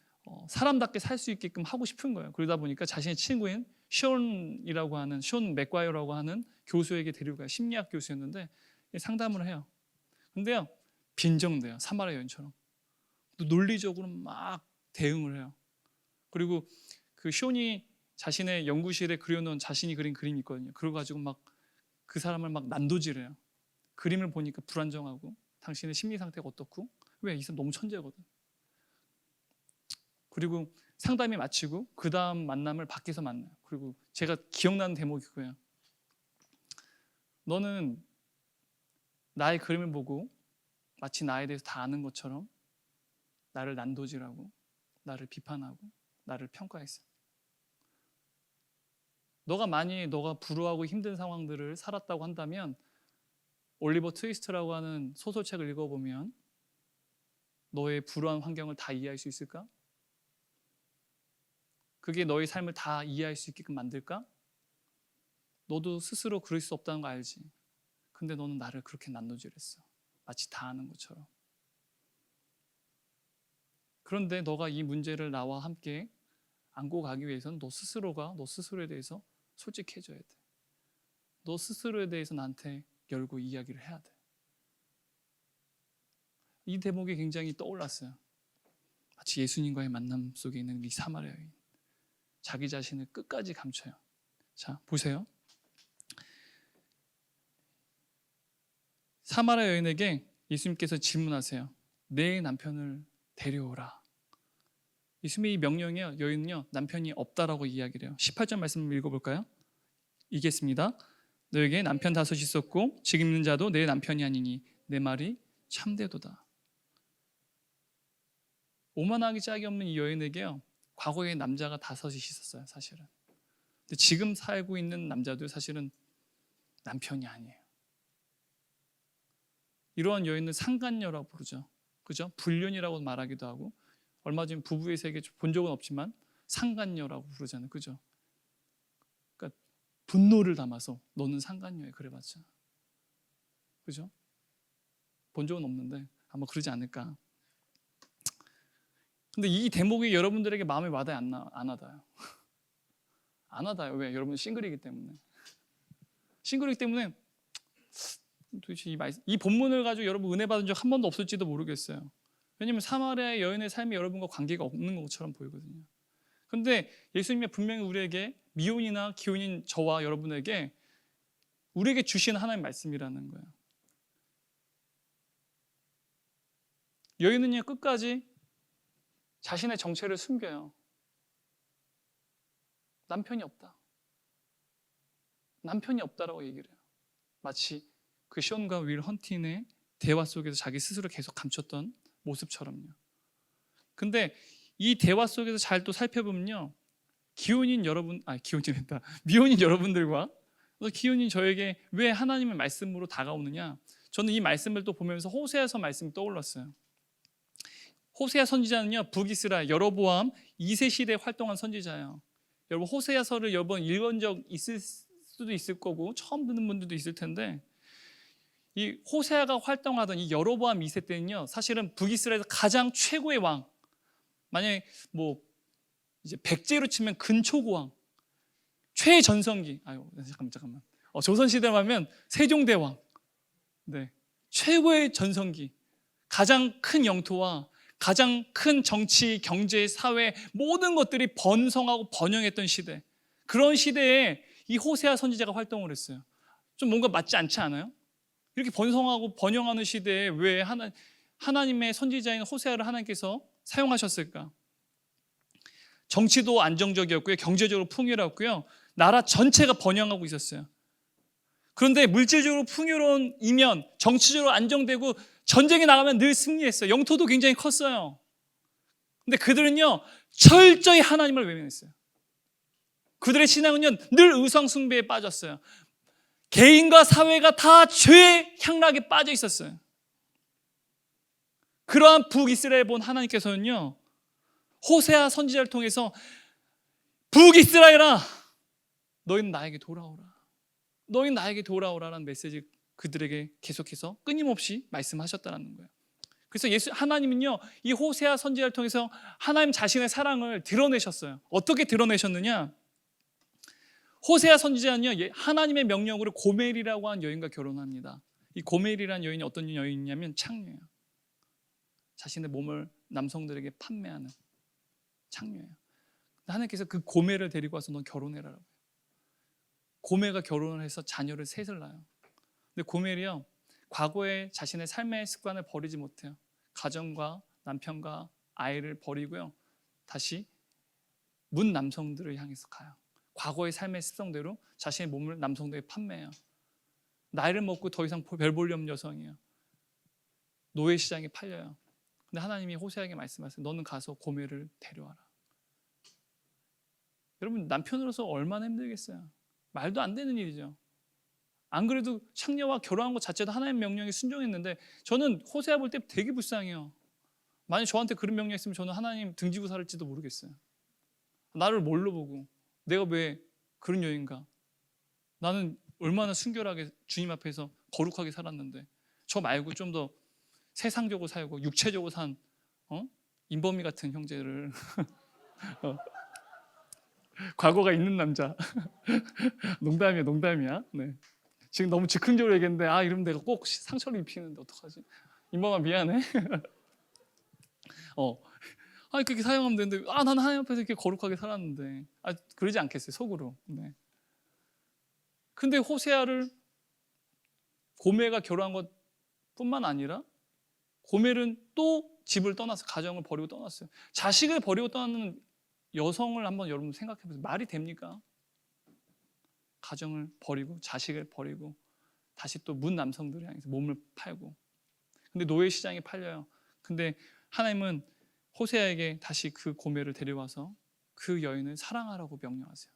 사람답게 살 수 있게끔 하고 싶은 거예요. 그러다 보니까 자신의 친구인 션 맥과이어라고 하는 교수에게 데리고 가요. 심리학 교수였는데 상담을 해요. 근데요 빈정돼요. 사마리아 여인처럼 논리적으로 막 대응을 해요. 그리고 그 션이 자신의 연구실에 그려놓은 자신이 그린 그림이 있거든요. 그걸 가지고 막 그 사람을 막 난도질해요. 그림을 보니까 불안정하고 당신의 심리 상태가 어떻고 왜 이 사람 너무 천재거든. 그리고 상담이 마치고 그 다음 만남을 밖에서 만나요. 그리고 제가 기억나는 대목이 그거예요. 너는 나의 그림을 보고 마치 나에 대해서 다 아는 것처럼 나를 난도질하고 나를 비판하고 나를 평가했어. 너가 불우하고 힘든 상황들을 살았다고 한다면 올리버 트위스트라고 하는 소설책을 읽어보면 너의 불우한 환경을 다 이해할 수 있을까? 그게 너의 삶을 다 이해할 수 있게끔 만들까? 너도 스스로 그럴 수 없다는 거 알지? 근데 너는 나를 그렇게 난도질했어. 마치 다 아는 것처럼. 그런데 너가 이 문제를 나와 함께 안고 가기 위해서는 너 스스로에 대해서 솔직해져야 돼. 너 스스로에 대해서 나한테 열고 이야기를 해야 돼. 이 대목이 굉장히 떠올랐어요. 마치 예수님과의 만남 속에 있는 이 사마리아 여인. 자기 자신을 끝까지 감춰요. 자, 보세요. 사마리아 여인에게 예수님께서 질문하세요. 내 남편을 데려오라. 예수님의 이 명령이요, 여인은요 남편이 없다라고 이야기를 해요. 18절 말씀 읽어볼까요? 읽겠습니다. 너에게 남편 5 있었고 지금 있는 자도 내 남편이 아니니 내 말이 참되도다. 오만하기 짝이 없는 이 여인에게요 과거에 남자가 5 있었어요. 사실은. 근데 지금 살고 있는 남자도 사실은 남편이 아니에요. 이러한 여인은 상간녀라고 부르죠. 그죠? 불륜이라고 말하기도 하고, 얼마 전 부부의 세계 본 적은 없지만 상간녀라고 부르잖아요. 그죠? 그러니까 분노를 담아서 너는 상간녀야 그래봤자. 그죠? 본 적은 없는데 아마 그러지 않을까. 근데 이 대목이 여러분들에게 마음에 와닿아요? 안 와닿아요? 안 와닿아요. 왜? 여러분 싱글이기 때문에. 싱글이기 때문에 도대체 이 본문을 가지고 여러분 은혜 받은 적 한 번도 없을지도 모르겠어요. 왜냐하면 사마리아 여인의 삶이 여러분과 관계가 없는 것처럼 보이거든요. 그런데 예수님이 분명히 우리에게 미혼이나 기혼인 저와 여러분에게 우리에게 주신 하나님의 말씀이라는 거예요. 여인은요 끝까지 자신의 정체를 숨겨요. 남편이 없다. 남편이 없다라고 얘기를 해요. 마치 그 션과 윌 헌팅의 대화 속에서 자기 스스로 계속 감췄던 모습처럼요. 근데 이 대화 속에서 잘 또 살펴보면요, 미혼인 여러분들과 기혼인 저에게 왜 하나님의 말씀으로 다가오느냐? 저는 이 말씀을 또 보면서 호세아서 말씀이 떠올랐어요. 호세아 선지자는요 북이스라엘 여로보암 2세 시대에 활동한 선지자예요. 여러분 호세아서를 여러 번 읽은 적 있을 수도 있을 거고 처음 듣는 분들도 있을 텐데, 이 호세아가 활동하던 이 여로보암 2세 때는요 사실은 북이스라엘에서 가장 최고의 왕, 만약에 뭐 이제 백제로 치면 근초고왕, 최전성기, 잠깐만. 조선시대로 하면 세종대왕, 네, 최고의 전성기, 가장 큰 영토와 가장 큰 정치, 경제, 사회 모든 것들이 번성하고 번영했던 시대, 그런 시대에 이 호세아 선지자가 활동을 했어요. 좀 뭔가 맞지 않지 않아요? 이렇게 번성하고 번영하는 시대에 왜 하나님의 선지자인 호세아를 하나님께서 사용하셨을까? 정치도 안정적이었고요, 경제적으로 풍요로웠고요, 나라 전체가 번영하고 있었어요. 그런데 물질적으로 풍요로운 이면 정치적으로 안정되고 전쟁에 나가면 늘 승리했어요. 영토도 굉장히 컸어요. 근데 그들은요 철저히 하나님을 외면했어요. 그들의 신앙은요 늘 의상 숭배에 빠졌어요. 개인과 사회가 다 죄의 향락에 빠져 있었어요. 그러한 북이스라엘 본 하나님께서는요 호세아 선지자를 통해서 북이스라엘아 너희는 나에게 돌아오라, 너희는 나에게 돌아오라라는 메시지를 그들에게 계속해서 끊임없이 말씀하셨다는 거예요. 그래서 하나님은요 이 호세아 선지자를 통해서 하나님 자신의 사랑을 드러내셨어요. 어떻게 드러내셨느냐? 호세아 선지자는요 하나님의 명령으로 고멜이라고 하는 여인과 결혼합니다. 이 고멜이라는 여인이 어떤 여인이냐면 창녀예요. 자신의 몸을 남성들에게 판매하는 창녀예요. 하나님께서 그 고멜을 데리고 와서 넌 결혼해라라고 해요. 고멜과 결혼을 해서 자녀를 셋을 낳아요. 근데 고멜이요 과거에 자신의 삶의 습관을 버리지 못해요. 가정과 남편과 아이를 버리고요 다시 문 남성들을 향해서 가요. 과거의 삶의 습성대로 자신의 몸을 남성들에게 판매해요. 나이를 먹고 더 이상 별 볼 일 없는 여성이에요. 노예 시장에 팔려요. 근데 하나님이 호세아에게 말씀하세요. 너는 가서 고멜을 데려와라. 여러분, 남편으로서 얼마나 힘들겠어요. 말도 안 되는 일이죠. 안 그래도 창녀와 결혼한 것 자체도 하나님의 명령에 순종했는데, 저는 호세아 볼 때 되게 불쌍해요. 만약 저한테 그런 명령이 있으면 저는 하나님 등지고 살을지도 모르겠어요. 나를 뭘로 보고 내가 왜 그런 여인가? 나는 얼마나 순결하게 주님 앞에서 거룩하게 살았는데, 저 말고 좀 더 세상적으로 살고 육체적으로 산 인범이 같은 형제를 과거가 있는 남자. 농담이야, 농담이야. 네. 지금 너무 즉흥적으로 얘기했는데, 이러면 내가 꼭 상처를 입히는데 어떡하지? 인범아 미안해. 그렇게 사용하면 되는데, 나는 하나님 앞에서 이렇게 거룩하게 살았는데, 그러지 않겠어요, 속으로. 네. 근데 호세아를 고멜과 결혼한 것뿐만 아니라 고멜은 또 집을 떠나서 가정을 버리고 떠났어요. 자식을 버리고 떠나는 여성을 한번 여러분 생각해 보세요. 말이 됩니까? 가정을 버리고 자식을 버리고 다시 또 문 남성들을 향해서 몸을 팔고, 근데 노예 시장에 팔려요. 근데 하나님은 호세아에게 다시 그 고멜을 데려와서 그 여인을 사랑하라고 명령하세요.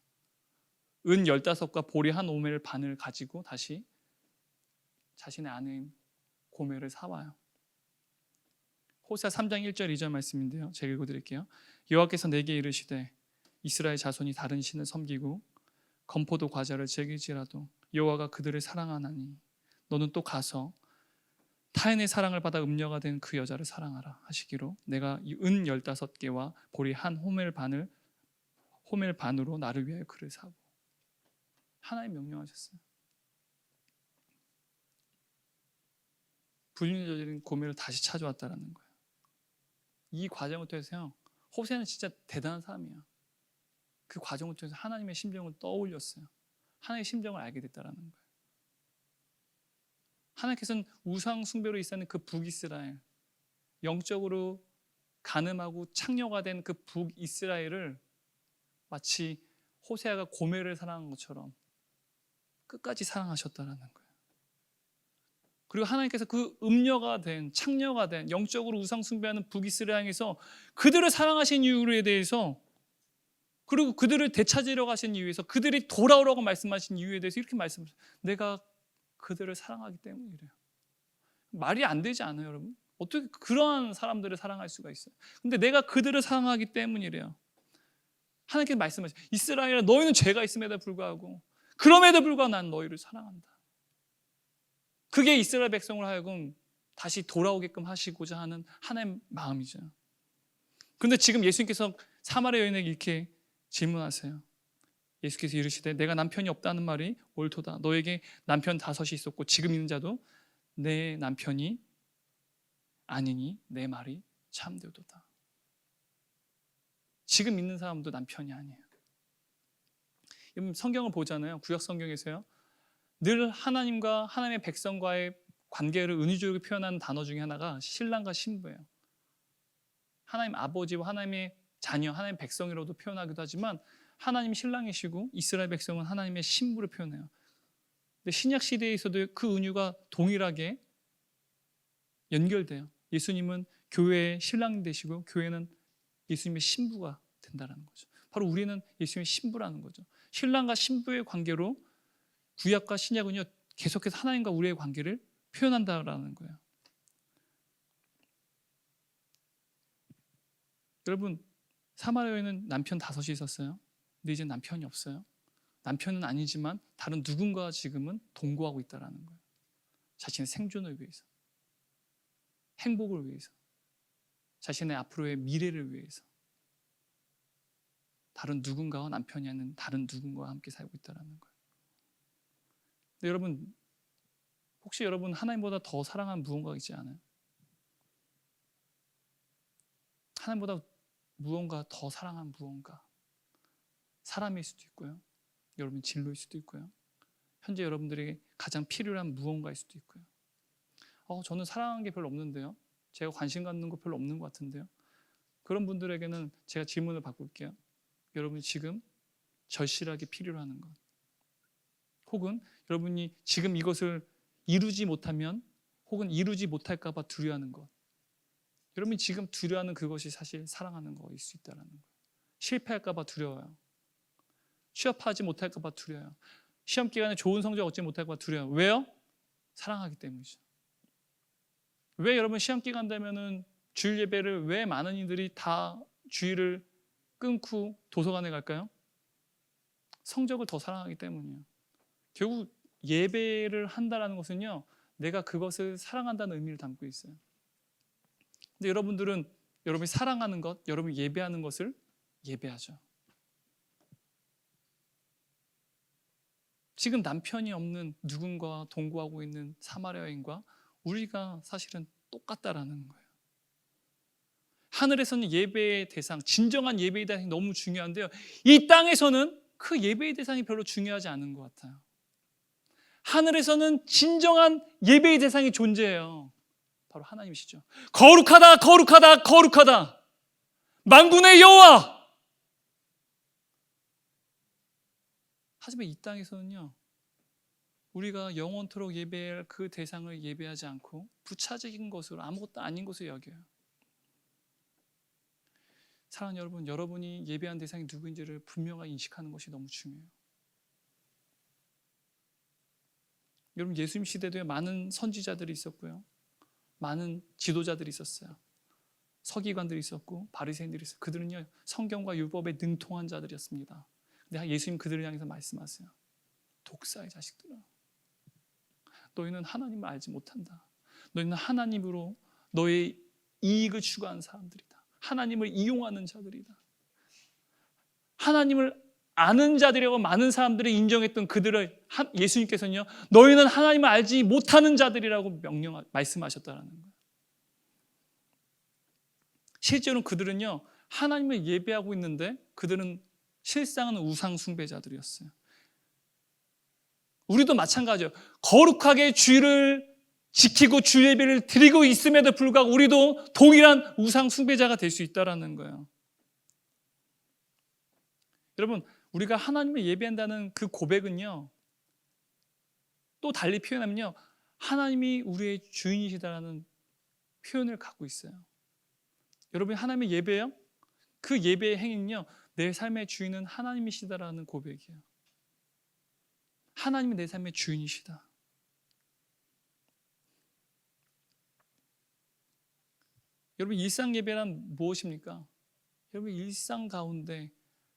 은 15과 보리 한 오멜 반을 가지고 다시 자신의 아내인 고멜을 사와요. 호세아 3장 1절 2절 말씀인데요, 제가 읽어드릴게요. 여호와께서 내게 이르시되 이스라엘 자손이 다른 신을 섬기고 건포도 과자를 즐길지라도 여호와가 그들을 사랑하나니 너는 또 가서 타인의 사랑을 받아 음녀가 된 그 여자를 사랑하라 하시기로 내가 이 은 15개와 보리 한 호멜 반으로 나를 위하여 그를 사고. 하나님 명령하셨어요. 불륜을 저지른 고멜을 다시 찾아왔다라는 거예요. 이 과정을 통해서요, 호세아는 진짜 대단한 사람이에요. 그 과정을 통해서 하나님의 심정을 떠올렸어요. 하나님의 심정을 알게 됐다라는 거예요. 하나님께서는 우상 숭배로 일사는 그 북이스라엘, 영적으로 간음하고 창녀가 된 그 북이스라엘을 마치 호세아가 고멜을 사랑한 것처럼 끝까지 사랑하셨다라는 거예요. 그리고 하나님께서 그 음녀가 된, 창녀가 된, 영적으로 우상 숭배하는 북이스라엘에서 그들을 사랑하신 이유에 대해서, 그리고 그들을 되찾으려고 하신 이유에서, 그들이 돌아오라고 말씀하신 이유에 대해서 이렇게 말씀하세요. 내가 그들을 사랑하기 때문이래요. 말이 안 되지 않아요, 여러분? 어떻게 그러한 사람들을 사랑할 수가 있어요? 근데 내가 그들을 사랑하기 때문이래요. 하나님께서 말씀하세요. 이스라엘아, 너희는 죄가 있음에도 불구하고, 그럼에도 불구하고 난 너희를 사랑한다. 그게 이스라엘 백성을 하여금 다시 돌아오게끔 하시고자 하는 하나님의 마음이죠. 그런데 지금 예수님께서 사마리아 여인에게 이렇게 질문하세요. 예수께서 이르시되 내가 남편이 없다는 말이 옳도다. 너에게 남편 5이 있었고 지금 있는 자도 내 남편이 아니니 내 말이 참되도다. 지금 있는 사람도 남편이 아니에요. 여러분, 성경을 보잖아요. 구약 성경에서요, 늘 하나님과 하나님의 백성과의 관계를 은유적으로 표현하는 단어 중에 하나가 신랑과 신부예요. 하나님 아버지와 하나님의 자녀, 하나님의 백성이라고도 표현하기도 하지만 하나님 신랑이시고 이스라엘 백성은 하나님의 신부를 표현해요. 근데 신약 시대에서도 그 은유가 동일하게 연결돼요. 예수님은 교회의 신랑이 되시고 교회는 예수님의 신부가 된다는 거죠. 바로 우리는 예수님의 신부라는 거죠. 신랑과 신부의 관계로 구약과 신약은요, 계속해서 하나님과 우리의 관계를 표현한다라는 거예요. 여러분, 사마리아 여인은 남편 5이 있었어요. 근데 이제 남편이 없어요. 남편은 아니지만 다른 누군가와 지금은 동거하고 있다라는 거예요. 자신의 생존을 위해서, 행복을 위해서, 자신의 앞으로의 미래를 위해서 다른 누군가와 남편이 아닌 다른 누군가와 함께 살고 있다라는 거예요. 근데 여러분, 혹시 여러분 하나님보다 더 사랑하는 무언가가 있지 않아요? 하나님보다 무언가 더 사랑하는 무언가, 사람일 수도 있고요, 여러분 진로일 수도 있고요, 현재 여러분들에게 가장 필요한 무언가일 수도 있고요. 저는 사랑하는 게 별로 없는데요, 제가 관심 갖는 거 별로 없는 것 같은데요, 그런 분들에게는 제가 질문을 바꿀게요. 여러분이 지금 절실하게 필요로 하는 것, 혹은 여러분이 지금 이것을 이루지 못하면, 혹은 이루지 못할까 봐 두려워하는 것, 여러분이 지금 두려워하는 그것이 사실 사랑하는 거일 수 있다는 거예요. 실패할까 봐 두려워요. 취업하지 못할까 봐 두려워요. 시험 기간에 좋은 성적 얻지 못할까 봐 두려워요. 왜요? 사랑하기 때문이죠. 왜 여러분 시험 기간 되면은 주일 예배를 왜 많은 이들이 다 주일을 끊고 도서관에 갈까요? 성적을 더 사랑하기 때문이에요. 결국 예배를 한다는 것은요, 내가 그것을 사랑한다는 의미를 담고 있어요. 근데 여러분들은 여러분이 사랑하는 것, 여러분이 예배하는 것을 예배하죠. 지금 남편이 없는 누군가와 동거하고 있는 사마리아 여인과 우리가 사실은 똑같다라는 거예요. 하늘에서는 예배의 대상, 진정한 예배의 대상이 너무 중요한데요, 이 땅에서는 그 예배의 대상이 별로 중요하지 않은 것 같아요. 하늘에서는 진정한 예배의 대상이 존재해요. 바로 하나님이시죠. 거룩하다, 거룩하다, 거룩하다, 만군의 여호와. 하지만 이 땅에서는요, 우리가 영원토록 예배할 그 대상을 예배하지 않고 부차적인 것으로, 아무것도 아닌 것을 여겨요. 사랑하는 여러분, 여러분이 예배한 대상이 누구인지를 분명하게 인식하는 것이 너무 중요해요. 여러분, 예수님 시대도에 많은 선지자들이 있었고요, 많은 지도자들이 있었어요. 서기관들이 있었고 바리새인들이 있었어요. 그들은요, 성경과 율법에 능통한 자들이었습니다. 근데 예수님 그들을 향해서 말씀하세요. 독사의 자식들아, 너희는 하나님을 알지 못한다. 너희는 하나님으로 너의 이익을 추구하는 사람들이다. 하나님을 이용하는 자들이다. 하나님을 아는 자들이라고 많은 사람들이 인정했던 그들을 예수님께서는요, 너희는 하나님을 알지 못하는 자들이라고 말씀하셨다는 거예요. 실제로 그들은요, 하나님을 예배하고 있는데 그들은 실상은 우상 숭배자들이었어요. 우리도 마찬가지예요. 거룩하게 주일을 지키고 주 예배를 드리고 있음에도 불구하고 우리도 동일한 우상 숭배자가 될 수 있다는 거예요. 여러분, 우리가 하나님을 예배한다는 그 고백은요, 또 달리 표현하면요, 하나님이 우리의 주인이시다라는 표현을 갖고 있어요. 여러분이 하나님의 예배요? 그 예배의 행위는요, 내 삶의 주인은 하나님이시다라는 고백이에요. 하나님이 내 삶의 주인이시다. 여러분, 일상 예배란 무엇입니까? 여러분, 일상 가운데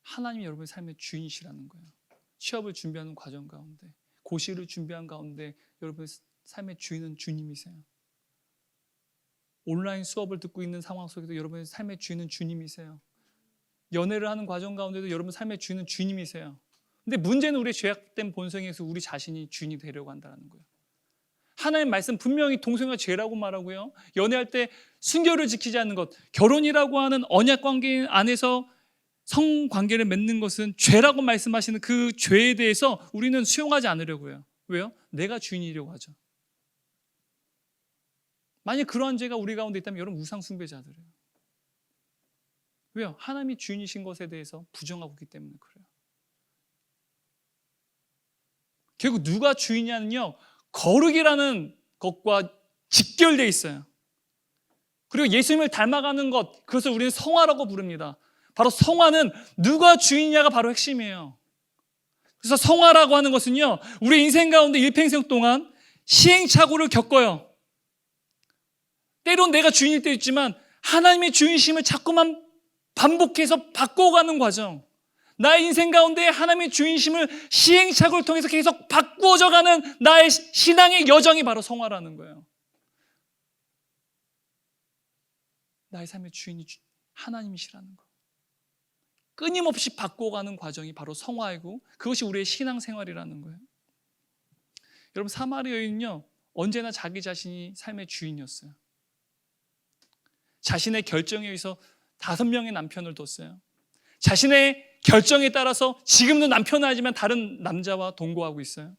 하나님이 여러분의 삶의 주인이시라는 거예요. 취업을 준비하는 과정 가운데, 고시를 준비하는 가운데 여러분의 삶의 주인은 주님이세요. 온라인 수업을 듣고 있는 상황 속에서 여러분의 삶의 주인은 주님이세요. 연애를 하는 과정 가운데도 여러분 삶의 주인은 주님이세요. 근데 문제는 우리의 죄악된 본성에서 우리 자신이 주인이 되려고 한다는 거예요. 하나님 말씀 분명히 동성애가 죄라고 말하고요, 연애할 때 순결을 지키지 않는 것, 결혼이라고 하는 언약 관계 안에서 성관계를 맺는 것은 죄라고 말씀하시는 그 죄에 대해서 우리는 수용하지 않으려고 해요. 왜요? 내가 주인이려고 하죠. 만약 그러한 죄가 우리 가운데 있다면 여러분 우상 숭배자들이에요. 왜요? 하나님이 주인이신 것에 대해서 부정하고 있기 때문에 그래요. 결국 누가 주인이냐는요, 거룩이라는 것과 직결되어 있어요. 그리고 예수님을 닮아가는 것, 그것을 우리는 성화라고 부릅니다. 바로 성화는 누가 주인이냐가 바로 핵심이에요. 그래서 성화라고 하는 것은요, 우리 인생 가운데 일평생 동안 시행착오를 겪어요. 때론 내가 주인일 때도 있지만 하나님의 주인심을 자꾸만 반복해서 바꿔가는 과정, 나의 인생 가운데 하나님의 주인심을 시행착오를 통해서 계속 바꾸어져가는 나의 신앙의 여정이 바로 성화라는 거예요. 나의 삶의 주인이 하나님이시라는 거, 끊임없이 바꿔가는 과정이 바로 성화이고 그것이 우리의 신앙생활이라는 거예요. 여러분, 사마리아 여인은요, 언제나 자기 자신이 삶의 주인이었어요. 자신의 결정에 의해서 5명의 남편을 뒀어요. 자신의 결정에 따라서 지금도 남편은 하지만 다른 남자와 동거하고 있어요.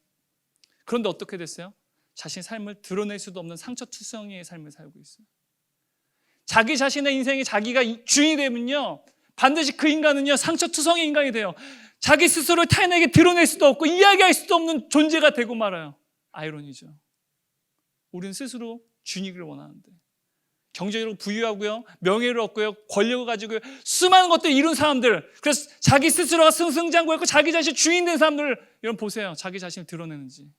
그런데 어떻게 됐어요? 자신의 삶을 드러낼 수도 없는 상처투성이의 삶을 살고 있어요. 자기 자신의 인생에 자기가 주인이 되면요, 반드시 그 인간은요 상처투성의 인간이 돼요. 자기 스스로를 타인에게 드러낼 수도 없고 이야기할 수도 없는 존재가 되고 말아요. 아이러니죠. 우리는 스스로 주인이기를 원하는데, 경제적으로 부유하고요, 명예를 얻고요, 권력을 가지고요, 수많은 것들을 이룬 사람들, 그래서 자기 스스로가 승승장구했고 자기 자신 주인 된 사람들, 여러분 보세요. 자기 자신을 드러내는지,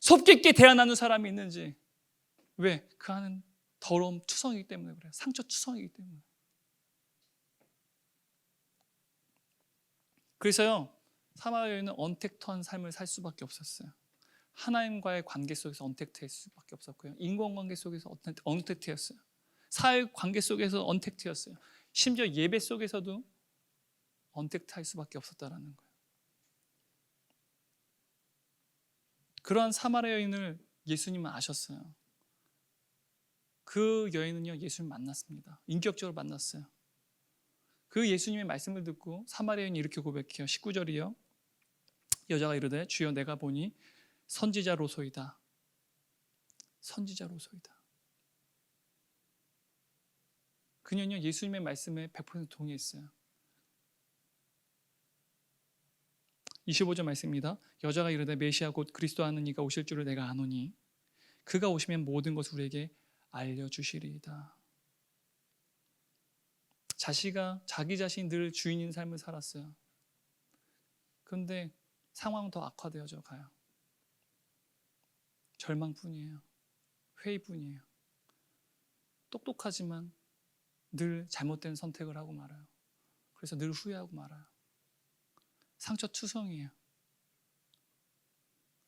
속기 있게 대화 나누는 사람이 있는지. 왜? 그 안은 더러움 투성이기 때문에 그래요. 상처 투성이기 때문에. 그래서요, 사마리아 여인은 언택트한 삶을 살 수밖에 없었어요. 하나님과의 관계 속에서 언택트할 수밖에 없었고요, 인간관계 속에서 언택트였어요. 사회 관계 속에서 언택트였어요. 심지어 예배 속에서도 언택트할 수밖에 없었다라는 거예요. 그러한 사마리아 여인을 예수님은 아셨어요. 그 여인은요 예수님 만났습니다. 인격적으로 만났어요. 그 예수님의 말씀을 듣고 사마리아 여인이 이렇게 고백해요. 19절이요. 여자가 이르되 주여 내가 보니 선지자로소이다. 선지자로소이다. 그녀는요 예수님의 말씀에 100% 동의했어요. 25절 말씀입니다. 여자가 이르되 메시아 곧 그리스도 하는 이가 오실 줄을 내가 아노니 그가 오시면 모든 것을 우리에게 알려주시리이다. 자기 자신이 늘 주인인 삶을 살았어요. 그런데 상황은 더 악화되어져 가요. 절망뿐이에요. 회의뿐이에요. 똑똑하지만 늘 잘못된 선택을 하고 말아요. 그래서 늘 후회하고 말아요. 상처투성이에요.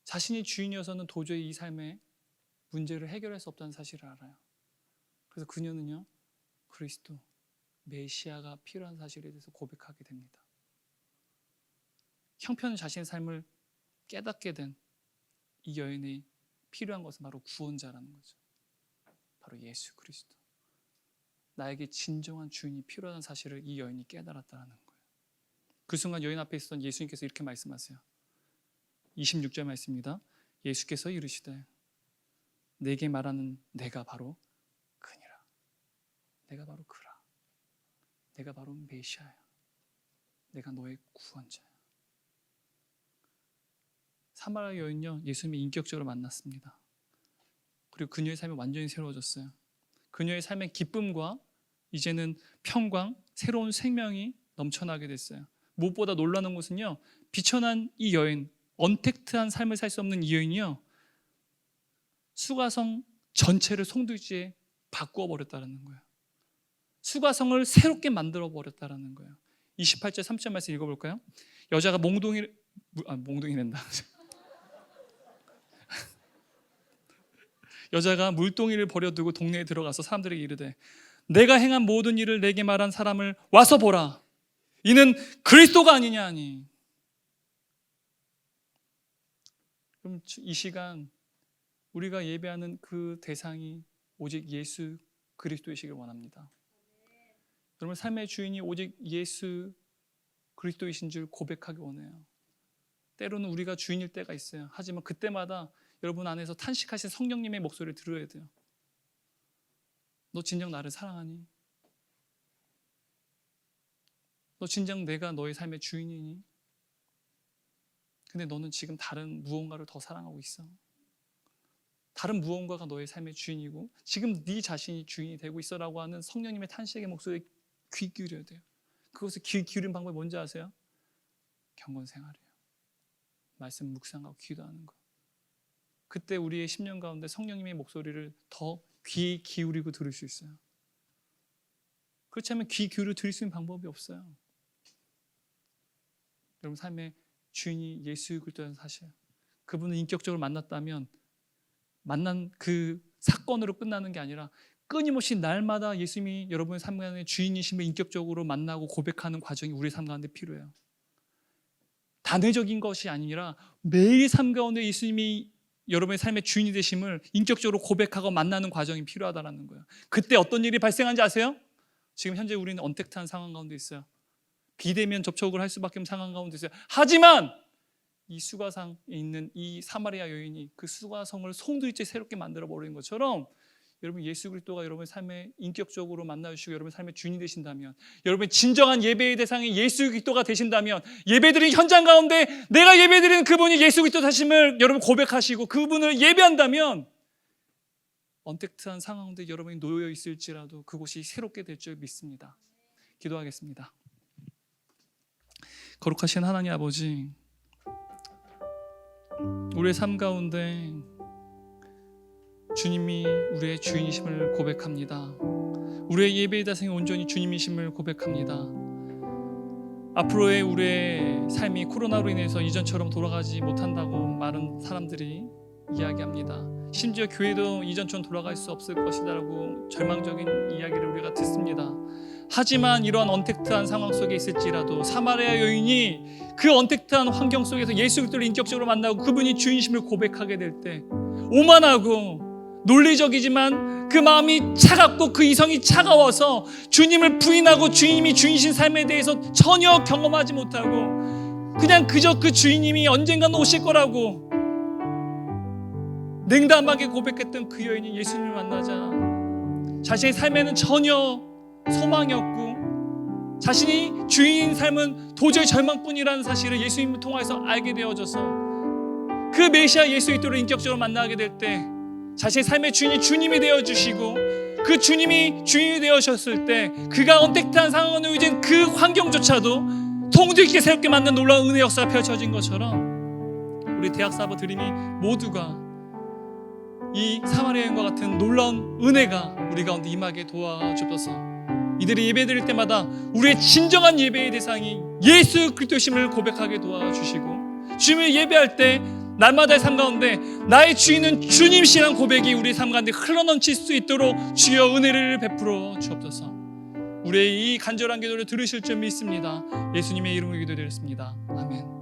자신이 주인이어서는 도저히 이 삶의 문제를 해결할 수 없다는 사실을 알아요. 그래서 그녀는요 그리스도, 메시아가 필요한 사실에 대해서 고백하게 됩니다. 형편 자신의 삶을 깨닫게 된 이 여인이 필요한 것은 바로 구원자라는 거죠. 바로 예수 그리스도. 나에게 진정한 주인이 필요한 사실을 이 여인이 깨달았다는 거예요. 그 순간 여인 앞에 있었던 예수님께서 이렇게 말씀하세요. 26절 말씀입니다. 예수께서 이르시되 내게 말하는 내가 바로 그니라. 내가 바로 그라. 내가 바로 메시아야. 내가 너의 구원자야. 사마리아 여인요 예수님이 인격적으로 만났습니다. 그리고 그녀의 삶이 완전히 새로워졌어요. 그녀의 삶의 기쁨과 이제는 평강, 새로운 생명이 넘쳐나게 됐어요. 무엇보다 놀라운 것은요, 비천한 이 여인, 언택트한 삶을 살 수 없는 이 여인이요 수가성 전체를 송두리째 바꾸어 버렸다는 거예요. 수가성을 새롭게 만들어 버렸다는 거예요. 28절 3절 말씀 읽어볼까요? 여자가 몽둥이랜다. 여자가 물동이를 버려두고 동네에 들어가서 사람들에게 이르되 내가 행한 모든 일을 내게 말한 사람을 와서 보라. 이는 그리스도가 아니냐 하니. 그럼 이 시간 우리가 예배하는 그 대상이 오직 예수 그리스도이시길 원합니다. 여러분 삶의 주인이 오직 예수 그리스도이신 줄 고백하기 원해요. 때로는 우리가 주인일 때가 있어요. 하지만 그때마다 여러분 안에서 탄식하신 성령님의 목소리를 들어야 돼요. 너 진정 나를 사랑하니? 너 진정 내가 너의 삶의 주인이니? 근데 너는 지금 다른 무언가를 더 사랑하고 있어. 다른 무언가가 너의 삶의 주인이고 지금 네 자신이 주인이 되고 있어라고 하는 성령님의 탄식의 목소리에 귀 기울여야 돼요. 그것을 귀 기울이는 방법이 뭔지 아세요? 경건생활이에요. 말씀 묵상하고 기도하는 거. 그때 우리의 심령 가운데 성령님의 목소리를 더 귀 기울이고 들을 수 있어요. 그렇지 않으면 귀 기울여 들을 수 있는 방법이 없어요. 여러분 삶의 주인이 예수 그리스도라는 사실, 그분을 인격적으로 만났다면 만난 그 사건으로 끝나는 게 아니라 끊임없이 날마다 예수님이 여러분의 삶 가운데 주인이심을 인격적으로 만나고 고백하는 과정이 우리 삶 가운데 필요해요. 단회적인 것이 아니라 매일 삶 가운데 예수님이 여러분의 삶의 주인이 되심을 인격적으로 고백하고 만나는 과정이 필요하다는 거예요. 그때 어떤 일이 발생하는지 아세요? 지금 현재 우리는 언택트한 상황 가운데 있어요. 비대면 접촉을 할 수밖에 없는 상황 가운데 있어요. 하지만 이 수가성에 있는 이 사마리아 여인이 그 수가성을 송두리째 새롭게 만들어 버리는 것처럼 여러분 예수 그리스도가 여러분의 삶에 인격적으로 만나주시고 여러분의 삶의 주인이 되신다면, 여러분의 진정한 예배의 대상이 예수 그리스도가 되신다면, 예배드리는 현장 가운데 내가 예배드리는 그분이 예수 그리스도 되심을 여러분 고백하시고 그분을 예배한다면, 언택트한 상황 가운데 여러분이 놓여 있을지라도 그곳이 새롭게 될 줄 믿습니다. 기도하겠습니다. 거룩하신 하나님 아버지, 우리의 삶 가운데 주님이 우리의 주인이심을 고백합니다. 우리의 예배의 대상이 온전히 주님이심을 고백합니다. 앞으로의 우리의 삶이 코로나로 인해서 이전처럼 돌아가지 못한다고 많은 사람들이 이야기합니다. 심지어 교회도 이전처럼 돌아갈 수 없을 것이다라고 절망적인 이야기를 우리가 듣습니다. 하지만 이러한 언택트한 상황 속에 있을지라도 사마리아 여인이 그 언택트한 환경 속에서 예수 그리스도를 인격적으로 만나고 그분이 주인이심을 고백하게 될 때, 오만하고 논리적이지만 그 마음이 차갑고 그 이성이 차가워서 주님을 부인하고 주님이 주인이신 삶에 대해서 전혀 경험하지 못하고 그냥 그저 그 주인님이 언젠간 오실 거라고 냉담하게 고백했던 그 여인이 예수님을 만나자 자신의 삶에는 전혀 소망이 없고 자신이 주인인 삶은 도저히 절망뿐이라는 사실을 예수님을 통해서 알게 되어져서 그 메시아 예수 그리스도를 인격적으로 만나게 될 때 자신의 삶의 주인이 주님이 되어주시고 그 주님이 주인이 되어주셨을 때 그가 언택트한 상황에 놓여진 그 환경조차도 통두있게 새롭게 만든 놀라운 은혜 역사가 펼쳐진 것처럼 우리 대학사부 드림이 모두가 이 사마리아 여인과 같은 놀라운 은혜가 우리 가운데 임하게 도와주옵소서. 이들이 예배드릴 때마다 우리의 진정한 예배의 대상이 예수 그리스도심을 고백하게 도와주시고 주님을 예배할 때 날마다의 삶 가운데 나의 주인은 주님이시라는 고백이 우리의 삶 가운데 흘러넘칠 수 있도록 주여 은혜를 베풀어 주옵소서. 우리의 이 간절한 기도를 들으실 줄 믿습니다. 예수님의 이름으로 기도드렸습니다. 아멘.